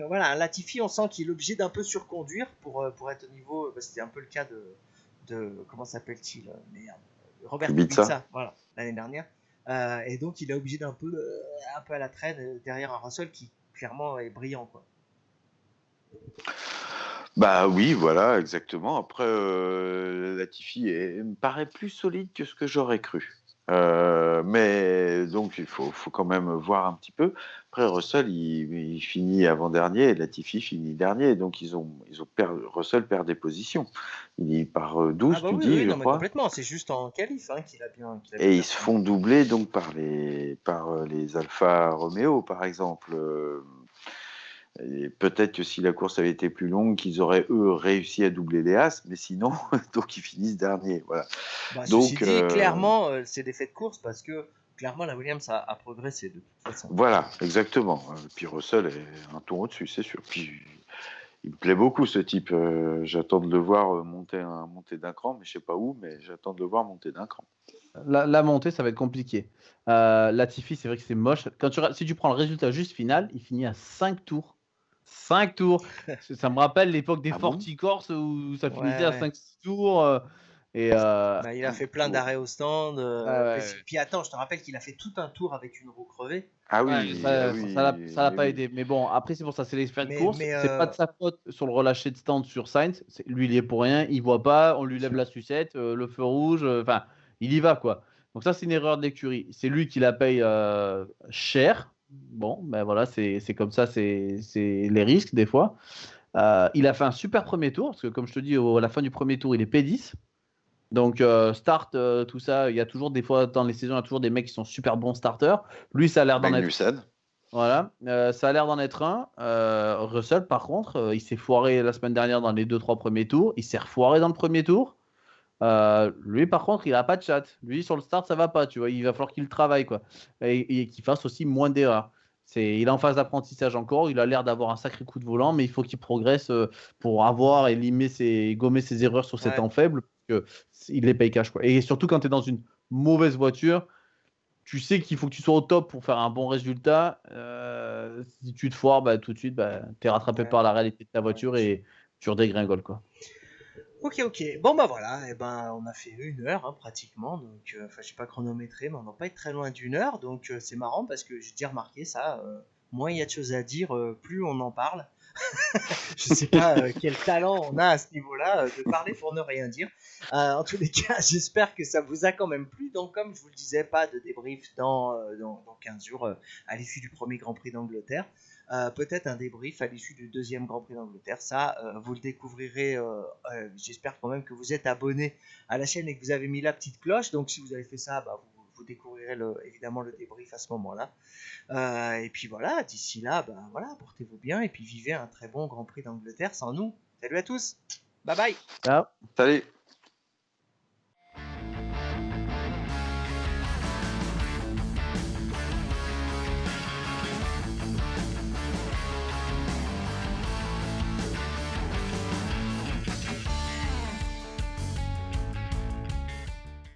voilà, Latifi, on sent qu'il est obligé d'un peu surconduire pour être au niveau. C'était un peu le cas de comment s'appelle-t-il? Merde, Robert Kubica, voilà, l'année dernière. Et donc, il est obligé d'un peu à la traîne derrière un Russell qui clairement est brillant, quoi. Bah oui, voilà, exactement. Après, Latifi me paraît plus solide que ce que j'aurais cru. Mais donc il faut quand même voir un petit peu. Après Russell, il finit avant-dernier et Latifi finit dernier, donc Russell perd des positions. Il part Ah 12, bah tu oui, dis, oui, je non mais crois, complètement, c'est juste en qualif hein, qu'il a bien et ils se performé. font doubler donc par les Alfa Romeo par exemple. Et peut-être que si la course avait été plus longue, qu'ils auraient eux réussi à doubler les As, mais sinon, donc ils finissent dernier. Voilà. Bah, ceci Donc dit, clairement, c'est des faits de course parce que clairement la Williams a progressé de toute façon. voilà, exactement. Puis Russell est un tour au-dessus, c'est sûr. Puis il me plaît beaucoup ce type. J'attends de le voir monter d'un cran, mais je sais pas où, mais j'attends de le voir monter d'un cran. La montée, ça va être compliqué. Latifi, c'est vrai que c'est moche. Si tu prends le résultat juste final, il finit à 5 tours. 5 tours. Ça me rappelle l'époque des Ah bon? Forti-Corse où ça Ouais, finissait à ouais. 5-6 tours. Et Bah, il a fait plein Tour. d'arrêts au stand. ouais, Puis attends, je te rappelle qu'il a fait tout un tour avec une roue crevée. Ah ouais, oui, ah ça l'a oui, pas oui. aidé. Mais bon, après, c'est pour ça, c'est l'expert de Mais, course. mais C'est pas de sa faute sur le relâché de stand sur Sainz. Lui, il y est pour rien. Il voit pas. On lui lève la sucette, le feu rouge. Enfin, il y va, quoi. Donc, ça, c'est une erreur de l'écurie. C'est lui qui la paye cher. Bon, ben voilà, c'est comme ça, c'est les risques des fois. Il a fait un super premier tour, parce que comme je te dis, à la fin du premier tour, il est P10. Donc, start, tout ça, il y a toujours des fois dans les saisons, il y a toujours des mecs qui sont super bons starters. Lui, ça a l'air d'en être. Magnussen. Voilà, ça a l'air d'en être un. Russell, par contre, il s'est foiré la semaine dernière dans les 2-3 premiers tours. Il s'est refoiré dans le premier tour. Lui, par contre, il n'a pas de chat. Lui, sur le start, ça va pas. Tu vois, il va falloir qu'il travaille, quoi. Et qu'il fasse aussi moins d'erreurs. Il est en phase d'apprentissage encore. Il a l'air d'avoir un sacré coup de volant, mais il faut qu'il progresse pour avoir et gommer ses erreurs sur ses ouais, temps faibles. Parce que il les paye cash, quoi. Et surtout quand tu es dans une mauvaise voiture, tu sais qu'il faut que tu sois au top pour faire un bon résultat. Si tu te foires, bah, tout de suite, bah, tu es rattrapé ouais, par la réalité de ta ouais. voiture et tu redégringoles, quoi. Ok, ok. Bon bah voilà, et ben on a fait 1 heure hein, pratiquement, donc enfin je sais pas chronométré, mais on va pas être très loin d'1 heure, donc c'est marrant parce que j'ai déjà remarqué ça. Moins il y a de choses à dire, plus on en parle. Je sais pas quel talent on a à ce niveau-là de parler pour ne rien dire. En tous les cas, j'espère que ça vous a quand même plu. Donc, comme je vous le disais, pas de débrief dans 15 jours à l'issue du premier Grand Prix d'Angleterre. Peut-être un débrief à l'issue du deuxième Grand Prix d'Angleterre. Ça, vous le découvrirez. J'espère quand même que vous êtes abonné à la chaîne et que vous avez mis la petite cloche. Donc, si vous avez fait ça, bah, vous découvrirez évidemment le débrief à ce moment-là. Et puis voilà, d'ici là, ben voilà, portez-vous bien et puis vivez un très bon Grand Prix d'Angleterre sans nous. Salut à tous, bye bye. Ciao. Salut.